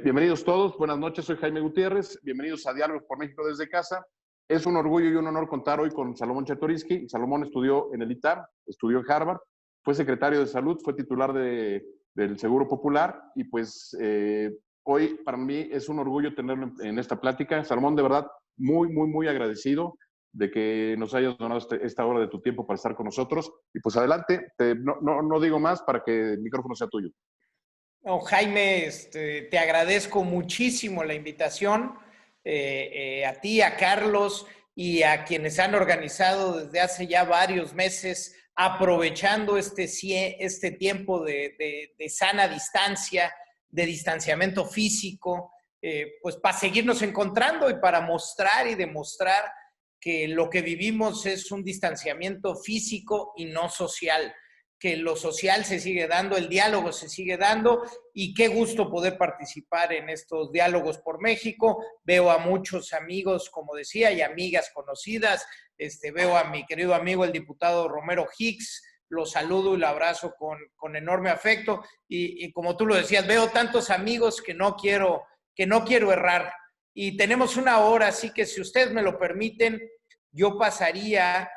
Bienvenidos todos, buenas noches, soy Jaime Gutiérrez, bienvenidos a Diálogos por México desde casa. Es un orgullo y un honor contar hoy con Salomón Chertoriski. Salomón estudió en el ITAM, estudió en Harvard, fue secretario de Salud, fue titular del Seguro Popular y pues hoy para mí es un orgullo tenerlo en esta plática. Salomón, de verdad, muy agradecido de que nos hayas donado esta hora de tu tiempo para estar con nosotros. Y pues adelante, no digo más para que el micrófono sea tuyo. No, Jaime, te agradezco muchísimo la invitación, a ti, a Carlos y a quienes han organizado desde hace ya varios meses, aprovechando este tiempo de sana distancia, de distanciamiento físico, pues para seguirnos encontrando y para mostrar y demostrar que lo que vivimos es un distanciamiento físico y no social, que lo social se sigue dando, el diálogo se sigue dando y qué gusto poder participar en estos diálogos por México. Veo a muchos amigos, como decía, y amigas conocidas. Veo a mi querido amigo el diputado Romero Hicks, lo saludo y lo abrazo con enorme afecto y como tú lo decías, veo tantos amigos que no quiero errar y tenemos una hora, así que si ustedes me lo permiten, yo pasaría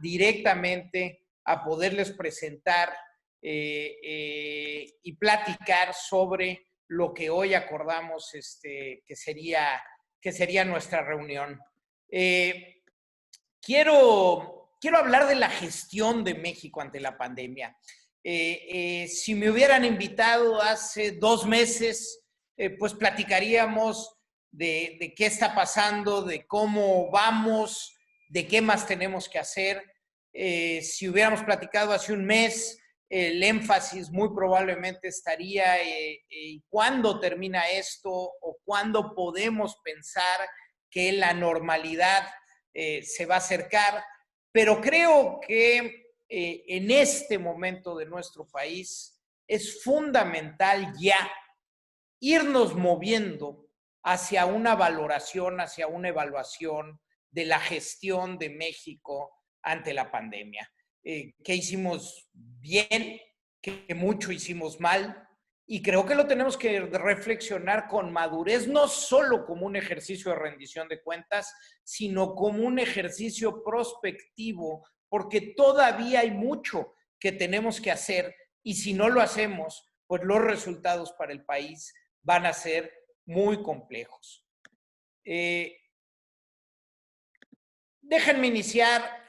directamente a poderles presentar y platicar sobre lo que hoy acordamos que sería nuestra reunión. Quiero hablar de la gestión de México ante la pandemia. Si me hubieran invitado hace 2 meses, pues platicaríamos de qué está pasando, de cómo vamos, de qué más tenemos que hacer. Si hubiéramos platicado hace un mes, el énfasis muy probablemente estaría cuándo termina esto o cuándo podemos pensar que la normalidad se va a acercar. Pero creo que en este momento de nuestro país es fundamental ya irnos moviendo hacia una valoración, hacia una evaluación de la gestión de México ante la pandemia. ¿Qué hicimos bien? ¿Qué mucho hicimos mal? Y creo que lo tenemos que reflexionar con madurez, no solo como un ejercicio de rendición de cuentas, sino como un ejercicio prospectivo, porque todavía hay mucho que tenemos que hacer y si no lo hacemos, pues los resultados para el país van a ser muy complejos. Déjenme iniciar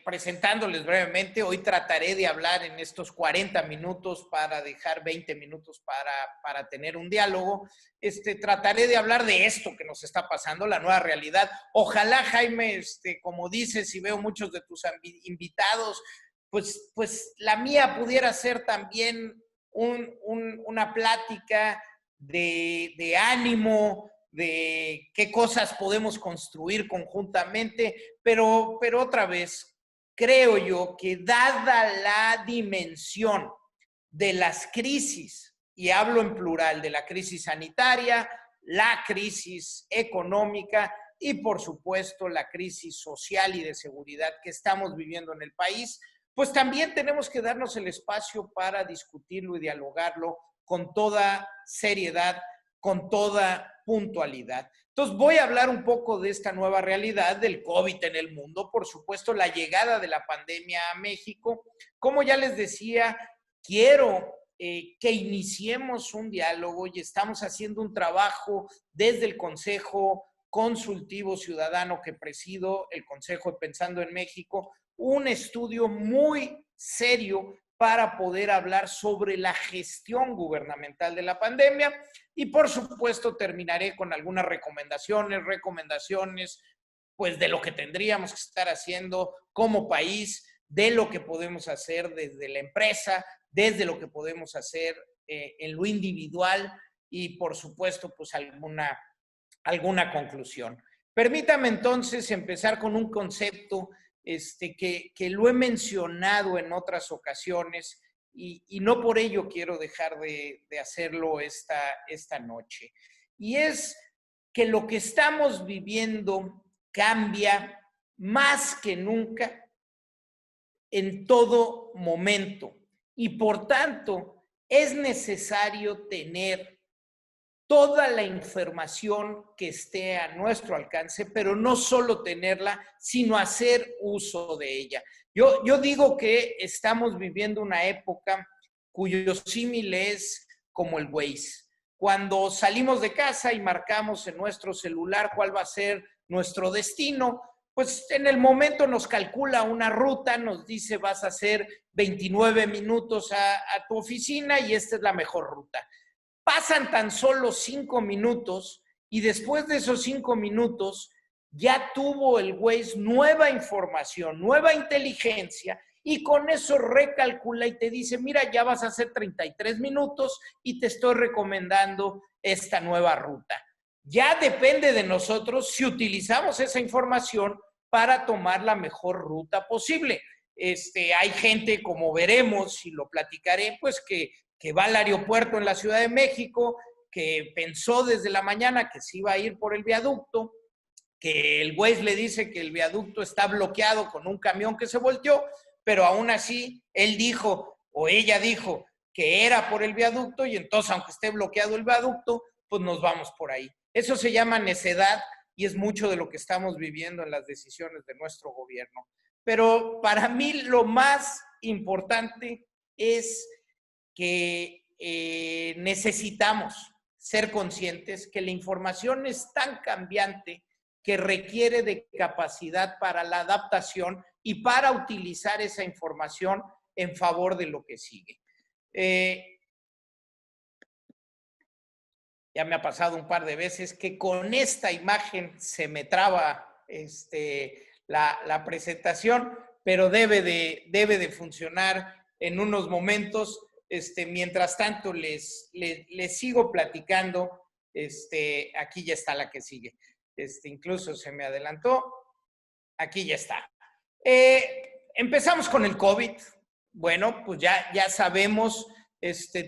presentándoles brevemente. Hoy trataré de hablar en estos 40 minutos para dejar 20 minutos para tener un diálogo. Trataré de hablar de esto que nos está pasando, la nueva realidad. Ojalá, Jaime, como dices, y veo muchos de tus invitados, pues la mía pudiera ser también una plática de ánimo, de qué cosas podemos construir conjuntamente, pero otra vez, creo yo que dada la dimensión de las crisis, y hablo en plural, de la crisis sanitaria, la crisis económica y por supuesto la crisis social y de seguridad que estamos viviendo en el país, pues también tenemos que darnos el espacio para discutirlo y dialogarlo con toda seriedad, con toda puntualidad. Entonces voy a hablar un poco de esta nueva realidad del COVID en el mundo, por supuesto la llegada de la pandemia a México. Como ya les decía, quiero que iniciemos un diálogo y estamos haciendo un trabajo desde el Consejo Consultivo Ciudadano que presido, el Consejo de Pensando en México, un estudio muy serio para poder hablar sobre la gestión gubernamental de la pandemia y por supuesto terminaré con algunas recomendaciones pues de lo que tendríamos que estar haciendo como país, de lo que podemos hacer desde la empresa, desde lo que podemos hacer en lo individual y por supuesto pues alguna conclusión. Permítame entonces empezar con un concepto que lo he mencionado en otras ocasiones y no por ello quiero dejar de hacerlo esta noche. Y es que lo que estamos viviendo cambia más que nunca en todo momento y por tanto es necesario tener toda la información que esté a nuestro alcance, pero no solo tenerla, sino hacer uso de ella. Yo digo que estamos viviendo una época cuyo símil es como el Waze. Cuando salimos de casa y marcamos en nuestro celular cuál va a ser nuestro destino, pues en el momento nos calcula una ruta, nos dice vas a hacer 29 minutos a tu oficina y esta es la mejor ruta. Pasan tan solo 5 minutos y después de esos 5 minutos ya tuvo el Waze nueva información, nueva inteligencia y con eso recalcula y te dice, mira, ya vas a hacer 33 minutos y te estoy recomendando esta nueva ruta. Ya depende de nosotros si utilizamos esa información para tomar la mejor ruta posible. Hay gente, como veremos y lo platicaré, pues que va al aeropuerto en la Ciudad de México, que pensó desde la mañana que se iba a ir por el viaducto, que el Waze le dice que el viaducto está bloqueado con un camión que se volteó, pero aún así él dijo o ella dijo que era por el viaducto y entonces aunque esté bloqueado el viaducto, pues nos vamos por ahí. Eso se llama necedad y es mucho de lo que estamos viviendo en las decisiones de nuestro gobierno. Pero para mí lo más importante es que necesitamos ser conscientes que la información es tan cambiante que requiere de capacidad para la adaptación y para utilizar esa información en favor de lo que sigue. Ya me ha pasado un par de veces que con esta imagen se me traba la presentación, pero debe de funcionar en unos momentos. Mientras tanto, les sigo platicando. Aquí ya está la que sigue. Incluso se me adelantó. Aquí ya está. Empezamos con el COVID. Bueno, pues ya sabemos,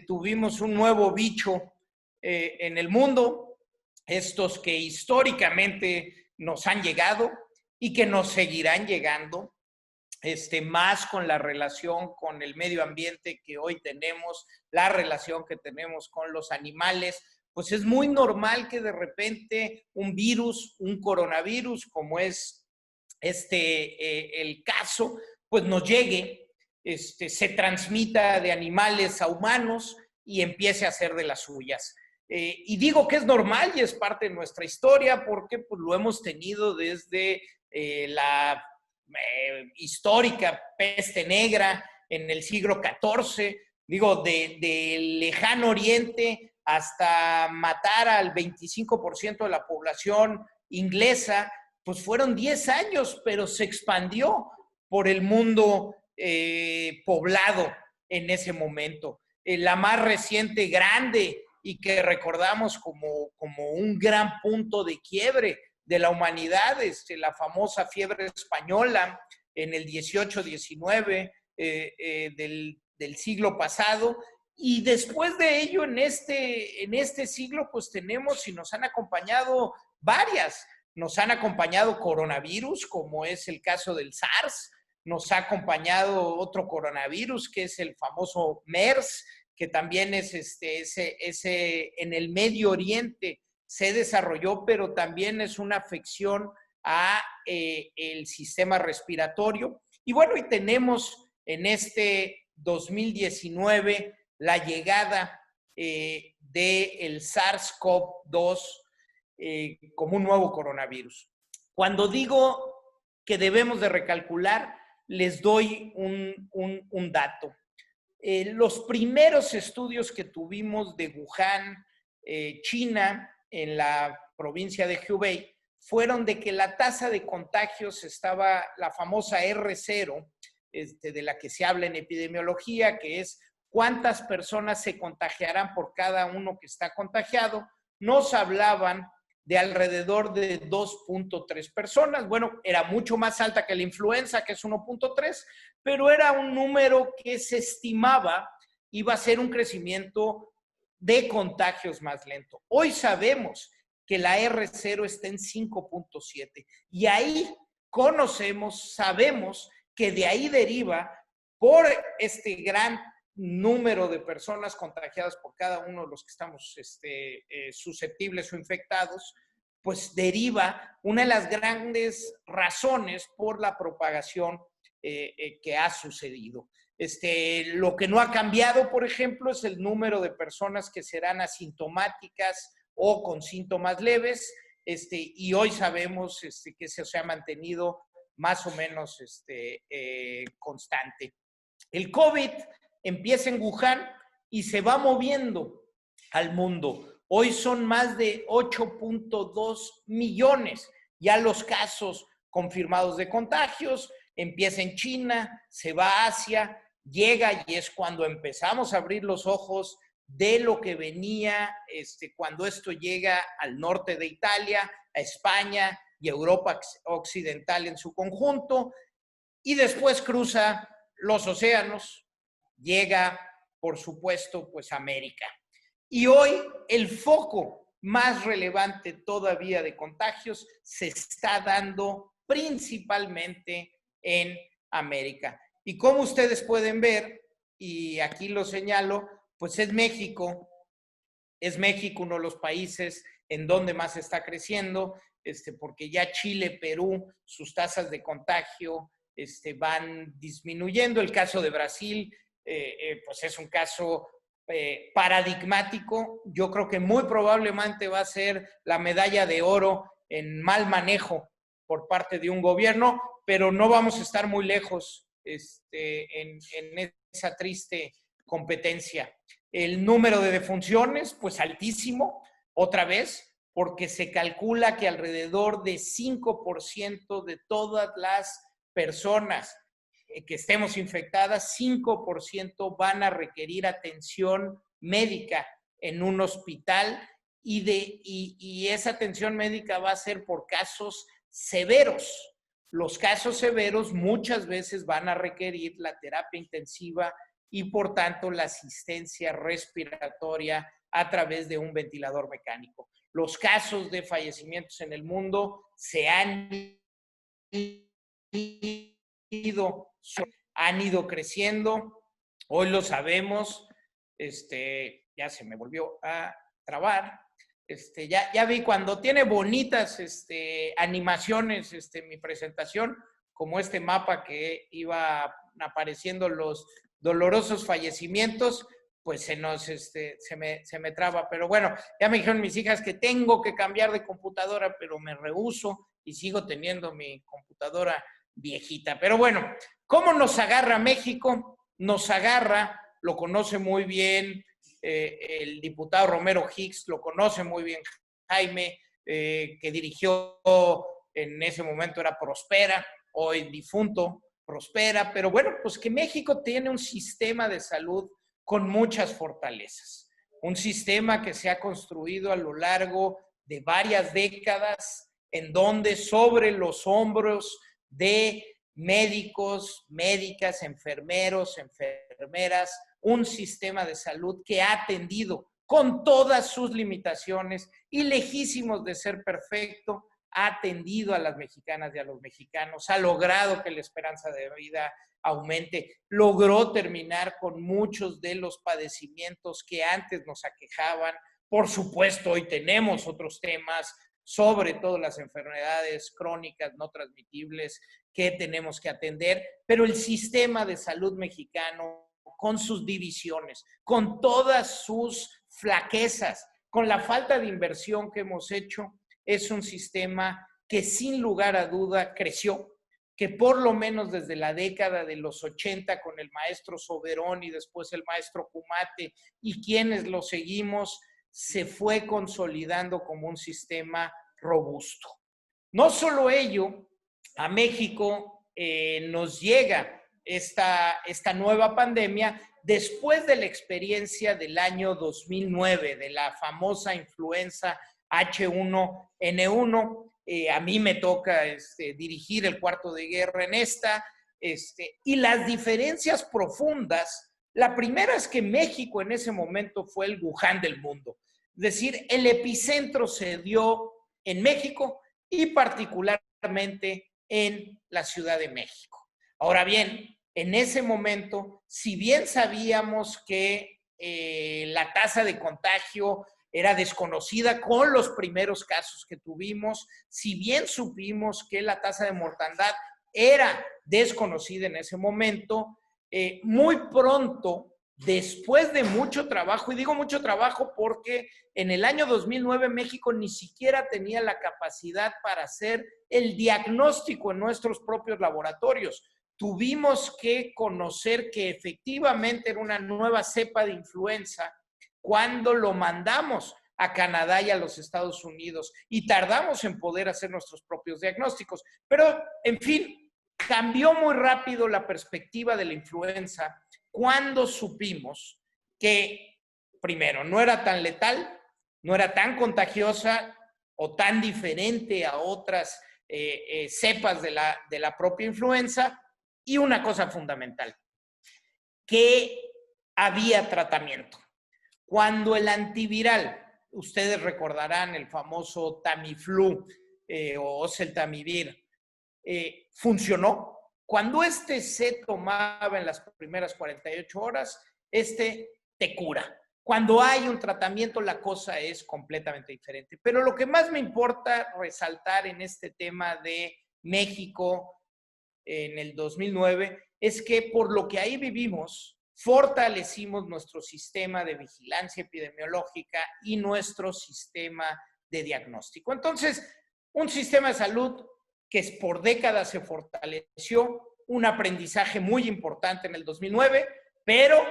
tuvimos un nuevo bicho en el mundo, estos que históricamente nos han llegado y que nos seguirán llegando. Más con la relación con el medio ambiente que hoy tenemos, la relación que tenemos con los animales, pues es muy normal que de repente un virus, un coronavirus, como es el caso, pues nos llegue, se transmita de animales a humanos y empiece a hacer de las suyas. Y digo que es normal y es parte de nuestra historia porque pues, lo hemos tenido desde la histórica peste negra en el siglo XIV, digo, del lejano oriente hasta matar al 25% de la población inglesa, pues fueron 10 años, pero se expandió por el mundo poblado en ese momento. La más reciente, grande, y que recordamos como un gran punto de quiebre de la humanidad, la famosa fiebre española en el 18-19 del siglo pasado. Y después de ello, en este siglo, pues tenemos y nos han acompañado varias. Nos han acompañado coronavirus, como es el caso del SARS. Nos ha acompañado otro coronavirus, que es el famoso MERS, que también es en el Medio Oriente se desarrolló, pero también es una afección a el sistema respiratorio. Y bueno, y tenemos en este 2019 la llegada del SARS-CoV-2 como un nuevo coronavirus. Cuando digo que debemos de recalcular, les doy un dato. Los primeros estudios que tuvimos de Wuhan, China, en la provincia de Hubei, fueron de que la tasa de contagios estaba, la famosa R0, de la que se habla en epidemiología, que es cuántas personas se contagiarán por cada uno que está contagiado. Nos hablaban de alrededor de 2.3 personas. Bueno, era mucho más alta que la influenza, que es 1.3, pero era un número que se estimaba iba a ser un crecimiento de contagios más lento. Hoy sabemos que la R0 está en 5.7 y ahí conocemos, sabemos que de ahí deriva por este gran número de personas contagiadas por cada uno de los que estamos susceptibles o infectados, pues deriva una de las grandes razones por la propagación que ha sucedido. Lo que no ha cambiado, por ejemplo, es el número de personas que serán asintomáticas o con síntomas leves, y hoy sabemos que eso se ha mantenido más o menos constante. El COVID empieza en Wuhan y se va moviendo al mundo. Hoy son más de 8.2 millones ya los casos confirmados de contagios. Empieza en China, se va a Asia, llega y es cuando empezamos a abrir los ojos de lo que venía cuando esto llega al norte de Italia, a España y Europa occidental en su conjunto, y después cruza los océanos, llega, por supuesto, pues a América. Y hoy el foco más relevante todavía de contagios se está dando principalmente en América. Y como ustedes pueden ver, y aquí lo señalo, pues es México uno de los países en donde más está creciendo, porque ya Chile, Perú, sus tasas de contagio van disminuyendo. El caso de Brasil, pues es un caso paradigmático. Yo creo que muy probablemente va a ser la medalla de oro en mal manejo por parte de un gobierno, pero no vamos a estar muy lejos en esa triste competencia. El número de defunciones, pues altísimo, otra vez, porque se calcula que alrededor de 5% de todas las personas que estemos infectadas, 5% van a requerir atención médica en un hospital y esa atención médica va a ser por casos severos. Los casos severos muchas veces van a requerir la terapia intensiva y por tanto la asistencia respiratoria a través de un ventilador mecánico. Los casos de fallecimientos en el mundo se han ido creciendo. Hoy lo sabemos. Ya se me volvió a trabar. Ya vi cuando tiene bonitas animaciones mi presentación, como este mapa que iba apareciendo los dolorosos fallecimientos, pues se me traba. Pero bueno, ya me dijeron mis hijas que tengo que cambiar de computadora, pero me rehúso y sigo teniendo mi computadora viejita. Pero bueno, ¿cómo nos agarra México? Nos agarra, lo conoce muy bien el diputado Romero Hicks, lo conoce muy bien Jaime, que dirigió en ese momento era Prospera, hoy difunto Prospera, pero bueno, pues que México tiene un sistema de salud con muchas fortalezas, un sistema que se ha construido a lo largo de varias décadas, en donde sobre los hombros de médicos, médicas, enfermeros, enfermeras, un sistema de salud que ha atendido con todas sus limitaciones y lejísimos de ser perfecto, ha atendido a las mexicanas y a los mexicanos, ha logrado que la esperanza de vida aumente, logró terminar con muchos de los padecimientos que antes nos aquejaban. Por supuesto, hoy tenemos otros temas, sobre todo las enfermedades crónicas no transmitibles que tenemos que atender, pero el sistema de salud mexicano, con sus divisiones, con todas sus flaquezas, con la falta de inversión que hemos hecho, es un sistema que sin lugar a duda creció, que por lo menos desde la década de los 80 con el maestro Soberón y después el maestro Cumate y quienes lo seguimos, se fue consolidando como un sistema robusto. No solo ello, a México nos llega esta nueva pandemia después de la experiencia del año 2009, de la famosa influenza H1N1. A mí me toca dirigir el cuarto de guerra en esta, y las diferencias profundas. La primera es que México en ese momento fue el Wuhan del mundo. Es decir, el epicentro se dio en México y particularmente en la Ciudad de México. Ahora bien, en ese momento, si bien sabíamos que la tasa de contagio era desconocida con los primeros casos que tuvimos, si bien supimos que la tasa de mortandad era desconocida en ese momento, muy pronto, después de mucho trabajo, y digo mucho trabajo porque en el año 2009 México ni siquiera tenía la capacidad para hacer el diagnóstico en nuestros propios laboratorios. Tuvimos que conocer que efectivamente era una nueva cepa de influenza cuando lo mandamos a Canadá y a los Estados Unidos y tardamos en poder hacer nuestros propios diagnósticos. Pero, en fin, cambió muy rápido la perspectiva de la influenza cuando supimos que, primero, no era tan letal, no era tan contagiosa o tan diferente a otras cepas de la propia influenza, y una cosa fundamental, que había tratamiento. Cuando el antiviral, ustedes recordarán el famoso Tamiflu o oseltamivir, funcionó, cuando este se tomaba en las primeras 48 horas, este te cura. Cuando hay un tratamiento, la cosa es completamente diferente. Pero lo que más me importa resaltar en este tema de México en el 2009 es que por lo que ahí vivimos, fortalecimos nuestro sistema de vigilancia epidemiológica y nuestro sistema de diagnóstico. Entonces, un sistema de salud que por décadas se fortaleció, un aprendizaje muy importante en el 2009, pero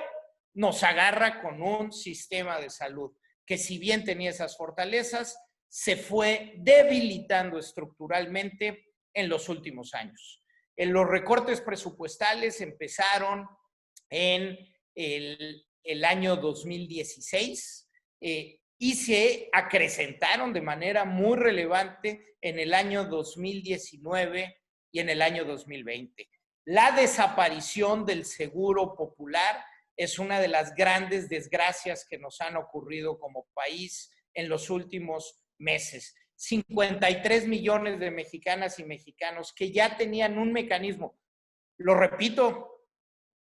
nos agarra con un sistema de salud que, si bien tenía esas fortalezas, se fue debilitando estructuralmente en los últimos años. Los recortes presupuestales empezaron en el año 2016 y se acrecentaron de manera muy relevante en el año 2019 y en el año 2020. La desaparición del Seguro Popular es una de las grandes desgracias que nos han ocurrido como país en los últimos meses. 53 millones de mexicanas y mexicanos que ya tenían un mecanismo, lo repito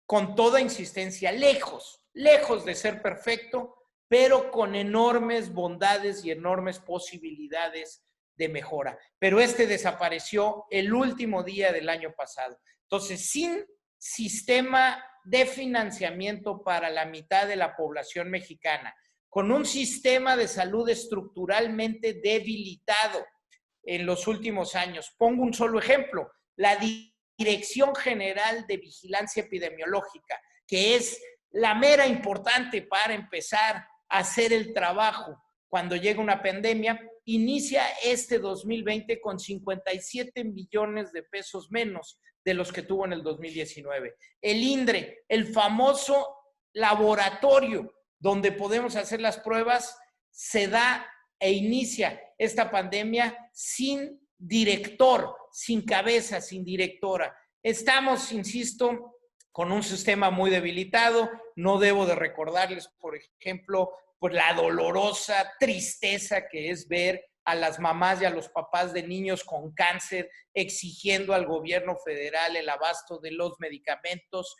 con toda insistencia, lejos de ser perfecto, pero con enormes bondades y enormes posibilidades de mejora. Pero este desapareció el último día del año pasado. Entonces, sin sistema de financiamiento para la mitad de la población mexicana, con un sistema de salud estructuralmente debilitado en los últimos años. Pongo un solo ejemplo, la Dirección General de Vigilancia Epidemiológica, que es la mera importante para empezar a hacer el trabajo cuando llega una pandemia, inicia este 2020 con 57 millones de pesos menos de los que tuvo en el 2019. El INDRE, el famoso laboratorio donde podemos hacer las pruebas, se da e inicia esta pandemia sin director, sin cabeza, sin directora. Estamos, insisto, con un sistema muy debilitado. No debo de recordarles, por ejemplo, pues la dolorosa tristeza que es ver a las mamás y a los papás de niños con cáncer exigiendo al gobierno federal el abasto de los medicamentos.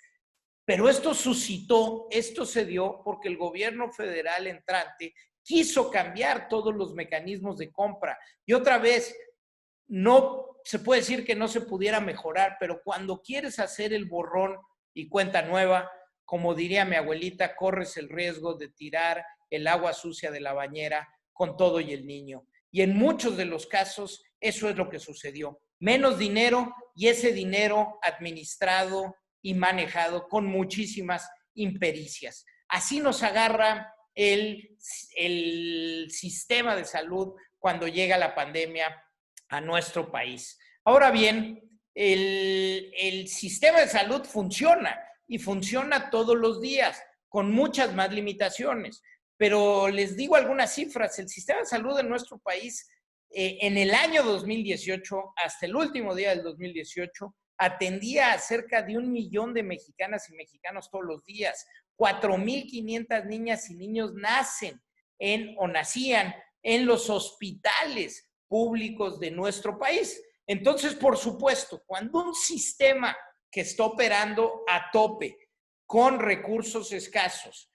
Pero esto se dio porque el gobierno federal entrante quiso cambiar todos los mecanismos de compra. Y otra vez, no se puede decir que no se pudiera mejorar, pero cuando quieres hacer el borrón y cuenta nueva, como diría mi abuelita, corres el riesgo de tirar el agua sucia de la bañera con todo y el niño. Y en muchos de los casos, eso es lo que sucedió. Menos dinero y ese dinero administrado y manejado con muchísimas impericias. Así nos agarra el sistema de salud cuando llega la pandemia a nuestro país. Ahora bien, el sistema de salud funciona y funciona todos los días con muchas más limitaciones. Pero les digo algunas cifras. El sistema de salud en nuestro país en el año 2018, hasta el último día del 2018, atendía a cerca de 1 millón de mexicanas y mexicanos todos los días. 4,500 niñas y niños nacían en los hospitales públicos de nuestro país. Entonces, por supuesto, cuando un sistema que está operando a tope, con recursos escasos,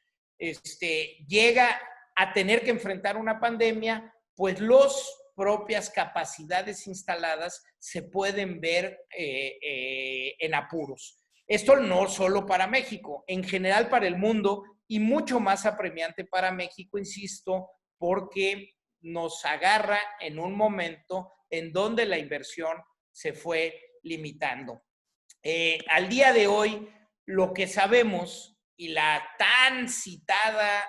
llega a tener que enfrentar una pandemia, pues las propias capacidades instaladas se pueden ver en apuros. Esto no solo para México, en general para el mundo, y mucho más apremiante para México, insisto, porque nos agarra en un momento en donde la inversión se fue limitando. Al día de hoy, lo que sabemos y la tan citada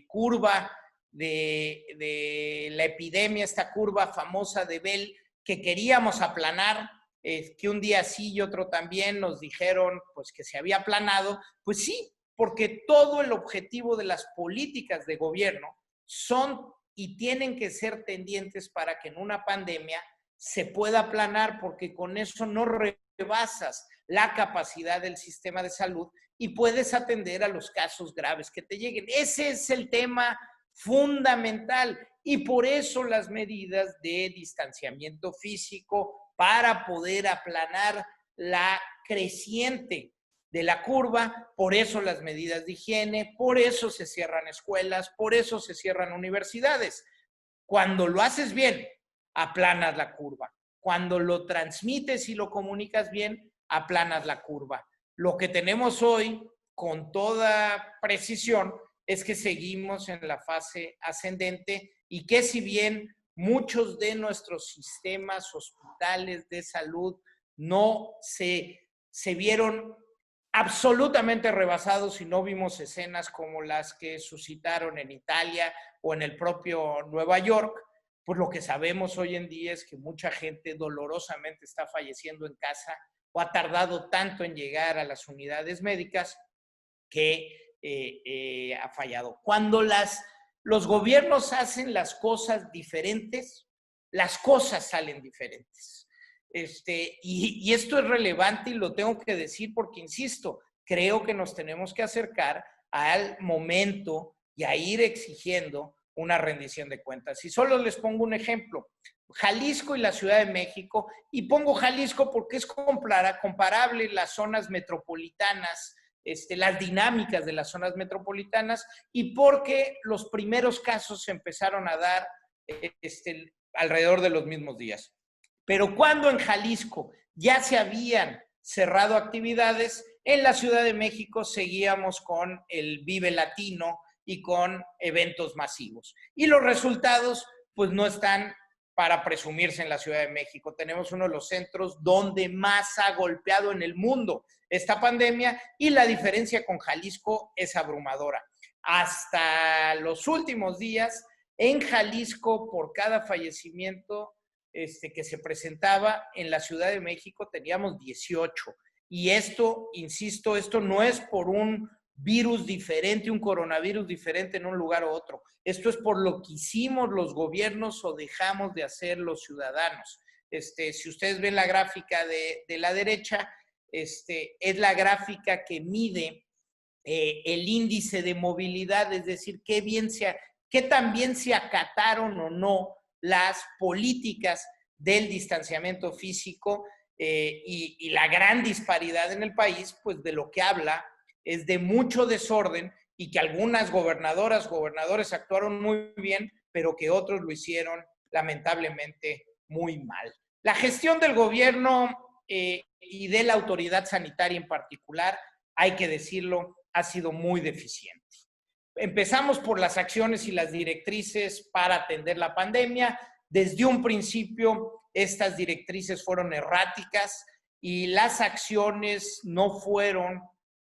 curva de la epidemia, esta curva famosa de Bell, que queríamos aplanar, que un día sí y otro también nos dijeron pues, que se había aplanado, pues sí, porque todo el objetivo de las políticas de gobierno son y tienen que ser tendientes para que en una pandemia se pueda aplanar, porque con eso no rebasas la capacidad del sistema de salud y puedes atender a los casos graves que te lleguen. Ese es el tema fundamental, y por eso las medidas de distanciamiento físico para poder aplanar la creciente de la curva, por eso las medidas de higiene, por eso se cierran escuelas, por eso se cierran universidades. Cuando lo haces bien, aplanas la curva. Cuando lo transmites y lo comunicas bien, aplanas la curva. Lo que tenemos hoy, con toda precisión, es que seguimos en la fase ascendente, y que si bien muchos de nuestros sistemas hospitales de salud no se vieron absolutamente rebasados, y no vimos escenas como las que suscitaron en Italia o en el propio Nueva York, pues lo que sabemos hoy en día es que mucha gente dolorosamente está falleciendo en casa o ha tardado tanto en llegar a las unidades médicas que ha fallado. Cuando los gobiernos hacen las cosas diferentes, las cosas salen diferentes. Y esto es relevante y lo tengo que decir porque, insisto, creo que nos tenemos que acercar al momento y a ir exigiendo una rendición de cuentas. Y solo les pongo un ejemplo. Jalisco y la Ciudad de México, y pongo Jalisco porque es comparable las zonas metropolitanas, las dinámicas de las zonas metropolitanas, y porque los primeros casos se empezaron a dar alrededor de los mismos días. Pero cuando en Jalisco ya se habían cerrado actividades, en la Ciudad de México seguíamos con el Vive Latino y con eventos masivos. Y los resultados, pues no están para presumirse en la Ciudad de México. Tenemos uno de los centros donde más ha golpeado en el mundo esta pandemia, y la diferencia con Jalisco es abrumadora. Hasta los últimos días, en Jalisco, por cada fallecimiento que se presentaba, en la Ciudad de México teníamos 18. Y esto, insisto, esto no es por un virus diferente, un coronavirus diferente en un lugar u otro. Esto es por lo que hicimos los gobiernos o dejamos de hacer los ciudadanos. Si ustedes ven la gráfica de la derecha, es la gráfica que mide el índice de movilidad, es decir, qué tan bien se acataron o no las políticas del distanciamiento físico, y la gran disparidad en el país, pues de lo que habla es de mucho desorden, y que algunas gobernadoras, gobernadores actuaron muy bien, pero que otros lo hicieron lamentablemente muy mal. La gestión del gobierno y de la autoridad sanitaria en particular, hay que decirlo, ha sido muy deficiente. Empezamos por las acciones y las directrices para atender la pandemia. Desde un principio, estas directrices fueron erráticas y las acciones no fueron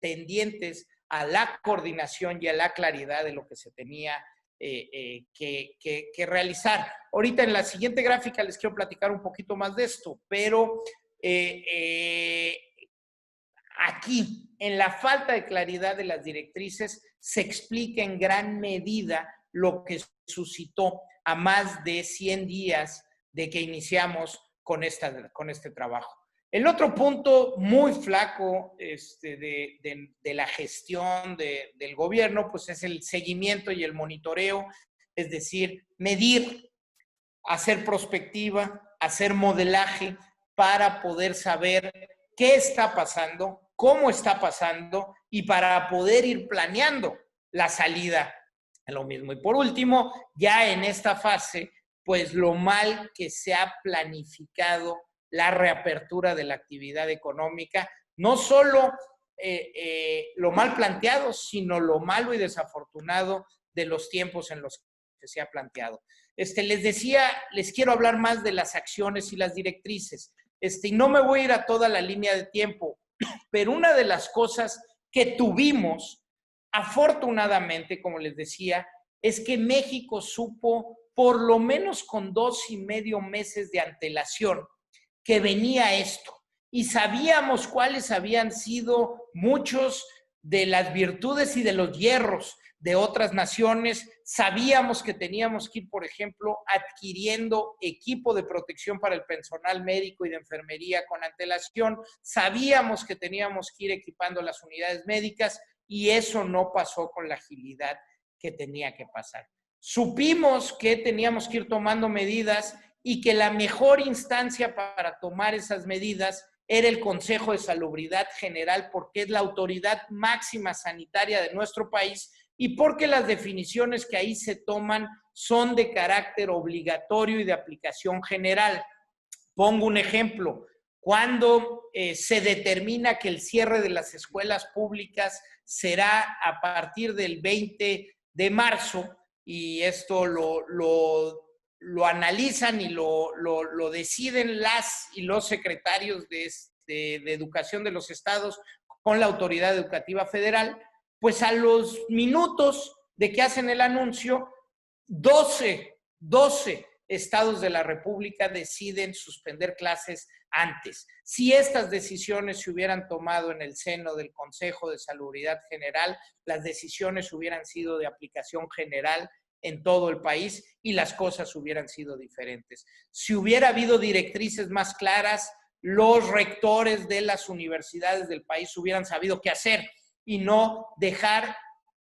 tendientes a la coordinación y a la claridad de lo que se tenía que realizar. Ahorita en la siguiente gráfica les quiero platicar un poquito más de esto, pero aquí, en la falta de claridad de las directrices, se explica en gran medida lo que suscitó a más de 100 días de que iniciamos con este trabajo. El otro punto muy flaco de la gestión del gobierno, pues es el seguimiento y el monitoreo, es decir, medir, hacer prospectiva, hacer modelaje para poder saber qué está pasando, cómo está pasando y para poder ir planeando la salida a lo mismo. Y por último, ya en esta fase, pues lo mal que se ha planificado la reapertura de la actividad económica, no solo lo mal planteado, sino lo malo y desafortunado de los tiempos en los que se ha planteado. Les decía, les quiero hablar más de las acciones y las directrices. Y no me voy a ir a toda la línea de tiempo, pero una de las cosas que tuvimos, afortunadamente, como les decía, es que México supo, por lo menos con 2.5 meses de antelación, que venía esto. Y sabíamos cuáles habían sido muchos de las virtudes y de los hierros de otras naciones. Sabíamos que teníamos que ir, por ejemplo, adquiriendo equipo de protección para el personal médico y de enfermería con antelación. Sabíamos que teníamos que ir equipando las unidades médicas y eso no pasó con la agilidad que tenía que pasar. Supimos que teníamos que ir tomando medidas y que la mejor instancia para tomar esas medidas era el Consejo de Salubridad General, porque es la autoridad máxima sanitaria de nuestro país y porque las definiciones que ahí se toman son de carácter obligatorio y de aplicación general. Pongo un ejemplo. Cuando se determina que el cierre de las escuelas públicas será a partir del 20 de marzo, y esto lo analizan y lo deciden las y los secretarios de Educación de los estados con la Autoridad Educativa Federal, pues a los minutos de que hacen el anuncio, 12 estados de la República deciden suspender clases antes. Si estas decisiones se hubieran tomado en el seno del Consejo de Salubridad General, las decisiones hubieran sido de aplicación general en todo el país y las cosas hubieran sido diferentes. Si hubiera habido directrices más claras, los rectores de las universidades del país hubieran sabido qué hacer y no dejar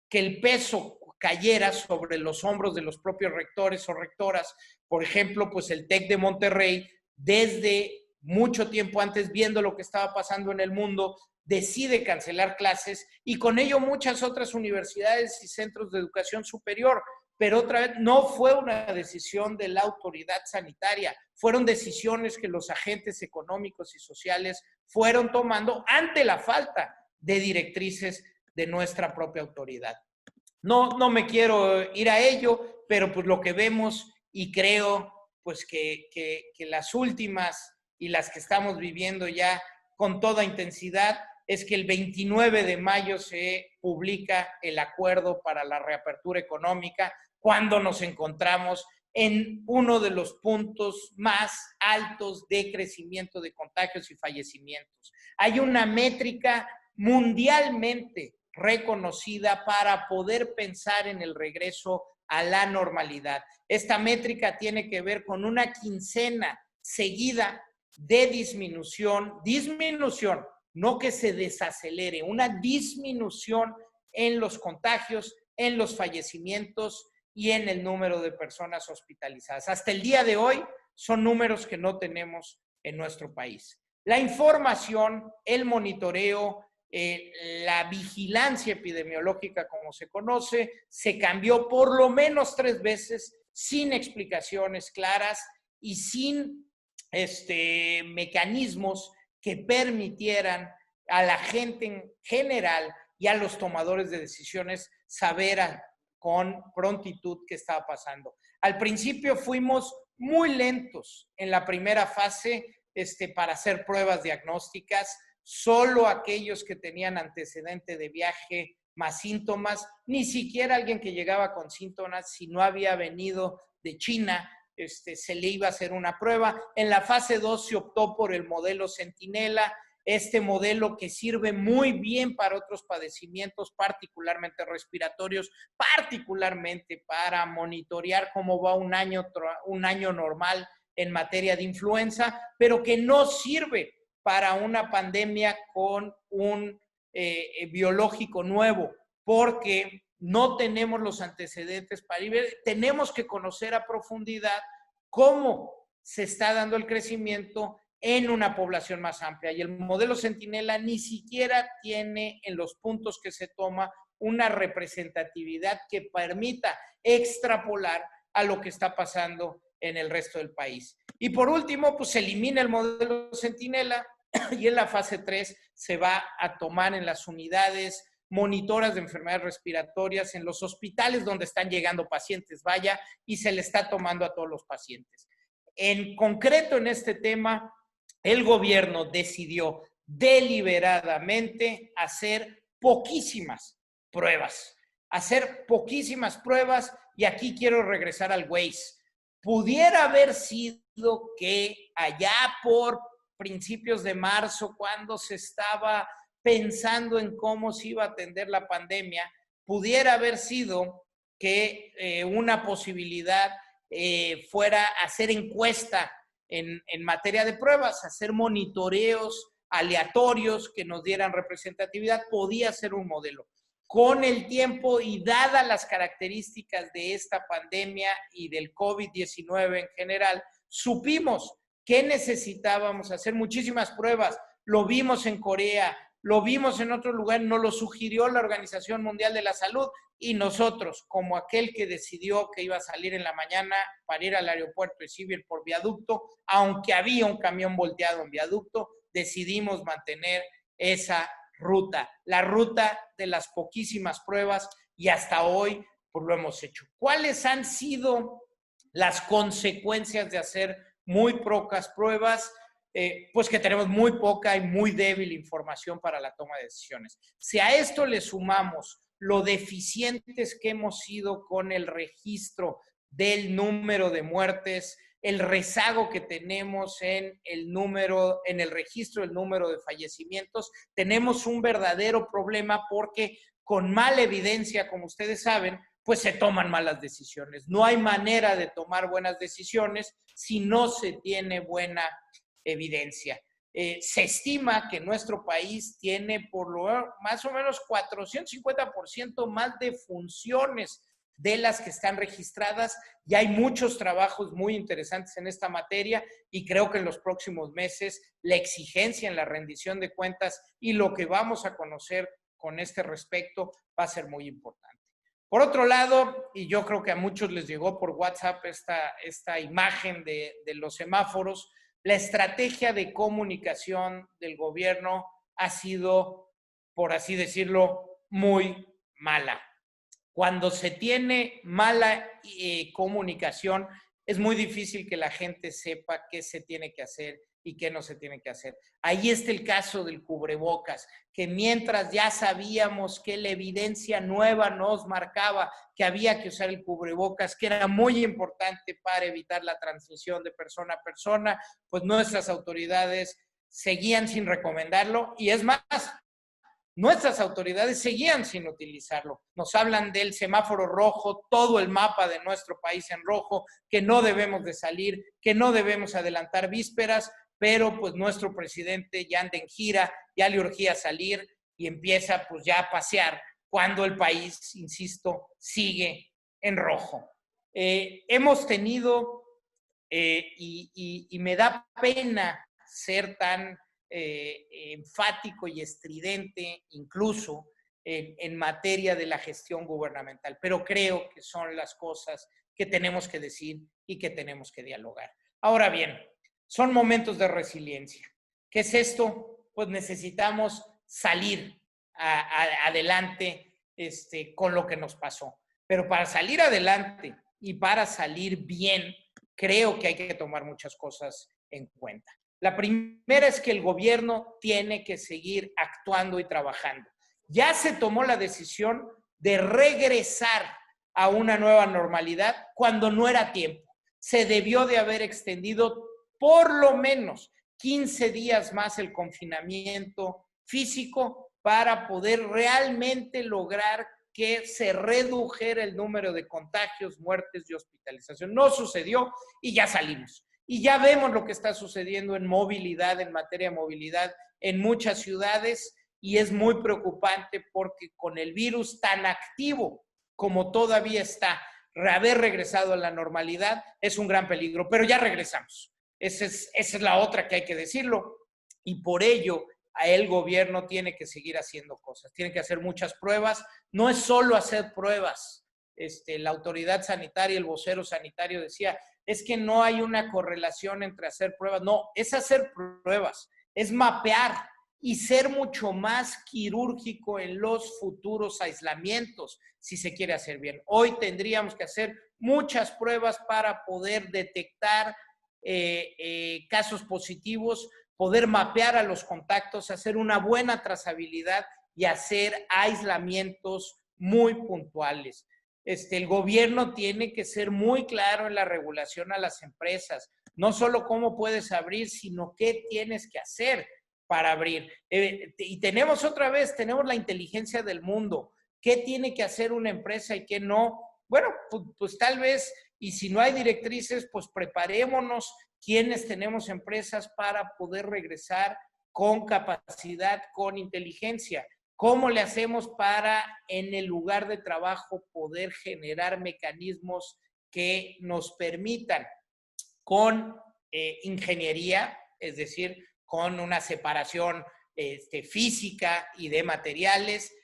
que el peso cayera sobre los hombros de los propios rectores o rectoras. Por ejemplo, pues el TEC de Monterrey, desde mucho tiempo antes, viendo lo que estaba pasando en el mundo, decide cancelar clases y con ello muchas otras universidades y centros de educación superior. Pero otra vez, no fue una decisión de la autoridad sanitaria, fueron decisiones que los agentes económicos y sociales fueron tomando ante la falta de directrices de nuestra propia autoridad. No me quiero ir a ello, pero pues lo que vemos y creo pues que las últimas y las que estamos viviendo ya con toda intensidad es que el 29 de mayo se publica el acuerdo para la reapertura económica cuando nos encontramos en uno de los puntos más altos de crecimiento de contagios y fallecimientos. Hay una métrica mundialmente reconocida para poder pensar en el regreso a la normalidad. Esta métrica tiene que ver con una quincena seguida de disminución, no que se desacelere, una disminución en los contagios, en los fallecimientos y en el número de personas hospitalizadas. Hasta el día de hoy son números que no tenemos en nuestro país. La información, el monitoreo, la vigilancia epidemiológica, como se conoce, se cambió por lo menos 3 veces sin explicaciones claras y sin mecanismos que permitieran a la gente en general y a los tomadores de decisiones saber con prontitud qué estaba pasando. Al principio fuimos muy lentos en la primera fase para hacer pruebas diagnósticas. Solo aquellos que tenían antecedente de viaje más síntomas, ni siquiera alguien que llegaba con síntomas, si no había venido de China, se le iba a hacer una prueba. En la fase 2 se optó por el modelo Centinela, este modelo que sirve muy bien para otros padecimientos, particularmente respiratorios, particularmente para monitorear cómo va un año normal en materia de influenza, pero que no sirve para una pandemia con un biológico nuevo, porque no tenemos los antecedentes para ir. Tenemos que conocer a profundidad cómo se está dando el crecimiento en una población más amplia. Y el modelo Centinela ni siquiera tiene en los puntos que se toma una representatividad que permita extrapolar a lo que está pasando en el resto del país. Y por último, pues se elimina el modelo Centinela y en la fase 3 se va a tomar en las unidades monitoras de enfermedades respiratorias, en los hospitales donde están llegando pacientes, vaya, y se le está tomando a todos los pacientes. En concreto, en este tema, el gobierno decidió deliberadamente hacer poquísimas pruebas. Y aquí quiero regresar al Waze. Pudiera haber sido que allá por principios de marzo, cuando se estaba pensando en cómo se iba a atender la pandemia, pudiera haber sido que una posibilidad fuera hacer encuesta en materia de pruebas, hacer monitoreos aleatorios que nos dieran representatividad, podía ser un modelo. Con el tiempo y dadas las características de esta pandemia y del COVID-19 en general, supimos que necesitábamos hacer muchísimas pruebas. Lo vimos en Corea, lo vimos en otro lugar, nos lo sugirió la Organización Mundial de la Salud y nosotros, como aquel que decidió que iba a salir en la mañana para ir al aeropuerto de Civil por viaducto, aunque había un camión volteado en viaducto, decidimos mantener esa ruta, la ruta de las poquísimas pruebas y hasta hoy pues lo hemos hecho. ¿Cuáles han sido las consecuencias de hacer muy pocas pruebas? Pues que tenemos muy poca y muy débil información para la toma de decisiones. Si a esto le sumamos lo deficientes que hemos sido con el registro del número de muertes, el rezago que tenemos en el registro del número de fallecimientos, tenemos un verdadero problema porque con mala evidencia, como ustedes saben, pues se toman malas decisiones. No hay manera de tomar buenas decisiones si no se tiene buena evidencia. Se estima que nuestro país tiene por lo más o menos 450% más de funciones de las que están registradas y hay muchos trabajos muy interesantes en esta materia y creo que en los próximos meses la exigencia en la rendición de cuentas y lo que vamos a conocer con este respecto va a ser muy importante. Por otro lado, y yo creo que a muchos les llegó por WhatsApp esta imagen de los semáforos, la estrategia de comunicación del gobierno ha sido, por así decirlo, muy mala. Cuando se tiene mala comunicación, es muy difícil que la gente sepa qué se tiene que hacer y qué no se tiene que hacer. Ahí está el caso del cubrebocas, que mientras ya sabíamos que la evidencia nueva nos marcaba que había que usar el cubrebocas, que era muy importante para evitar la transmisión de persona a persona, pues nuestras autoridades seguían sin recomendarlo y es más, nuestras autoridades seguían sin utilizarlo. Nos hablan del semáforo rojo, todo el mapa de nuestro país en rojo, que no debemos de salir, que no debemos adelantar vísperas, pero pues nuestro presidente ya anda en gira, ya le urgía salir y empieza pues ya a pasear cuando el país, insisto, sigue en rojo. Hemos tenido, y me da pena ser tan enfático y estridente incluso en materia de la gestión gubernamental, pero creo que son las cosas que tenemos que decir y que tenemos que dialogar. Ahora bien, son momentos de resiliencia. ¿Qué es esto? Pues necesitamos salir adelante con lo que nos pasó. Pero para salir adelante y para salir bien, creo que hay que tomar muchas cosas en cuenta. La primera es que el gobierno tiene que seguir actuando y trabajando. Ya se tomó la decisión de regresar a una nueva normalidad cuando no era tiempo. Se debió de haber extendido por lo menos 15 días más el confinamiento físico para poder realmente lograr que se redujera el número de contagios, muertes y hospitalización. No sucedió y ya salimos. Y ya vemos lo que está sucediendo en movilidad, en materia de movilidad en muchas ciudades y es muy preocupante porque con el virus tan activo como todavía está, haber regresado a la normalidad es un gran peligro, pero ya regresamos. Esa es la otra que hay que decirlo. Y por ello, el gobierno tiene que seguir haciendo cosas, tiene que hacer muchas pruebas. No es solo hacer pruebas. La autoridad sanitaria, el vocero sanitario decía, es que no hay una correlación entre hacer pruebas. No, es hacer pruebas, es mapear y ser mucho más quirúrgico en los futuros aislamientos, si se quiere hacer bien. Hoy tendríamos que hacer muchas pruebas para poder detectar casos positivos, poder mapear a los contactos, hacer una buena trazabilidad y hacer aislamientos muy puntuales. El gobierno tiene que ser muy claro en la regulación a las empresas, no solo cómo puedes abrir, sino qué tienes que hacer para abrir. Y tenemos tenemos la inteligencia del mundo. ¿Qué tiene que hacer una empresa y qué no? Bueno, pues tal vez, y si no hay directrices, pues preparémonos quienes tenemos empresas para poder regresar con capacidad, con inteligencia. ¿Cómo le hacemos para en el lugar de trabajo poder generar mecanismos que nos permitan con ingeniería, es decir, con una separación física y de materiales,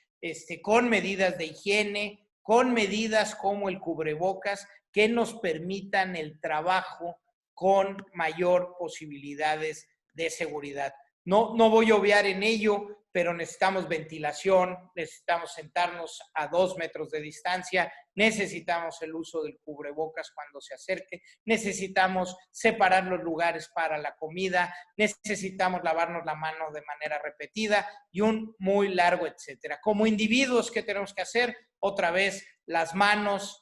con medidas de higiene, con medidas como el cubrebocas, que nos permitan el trabajo con mayor posibilidades de seguridad? No voy a obviar en ello, pero necesitamos ventilación, necesitamos sentarnos a 2 metros de distancia, necesitamos el uso del cubrebocas cuando se acerque, necesitamos separar los lugares para la comida, necesitamos lavarnos la mano de manera repetida y un muy largo etcétera. Como individuos, ¿qué tenemos que hacer? Otra vez, las manos,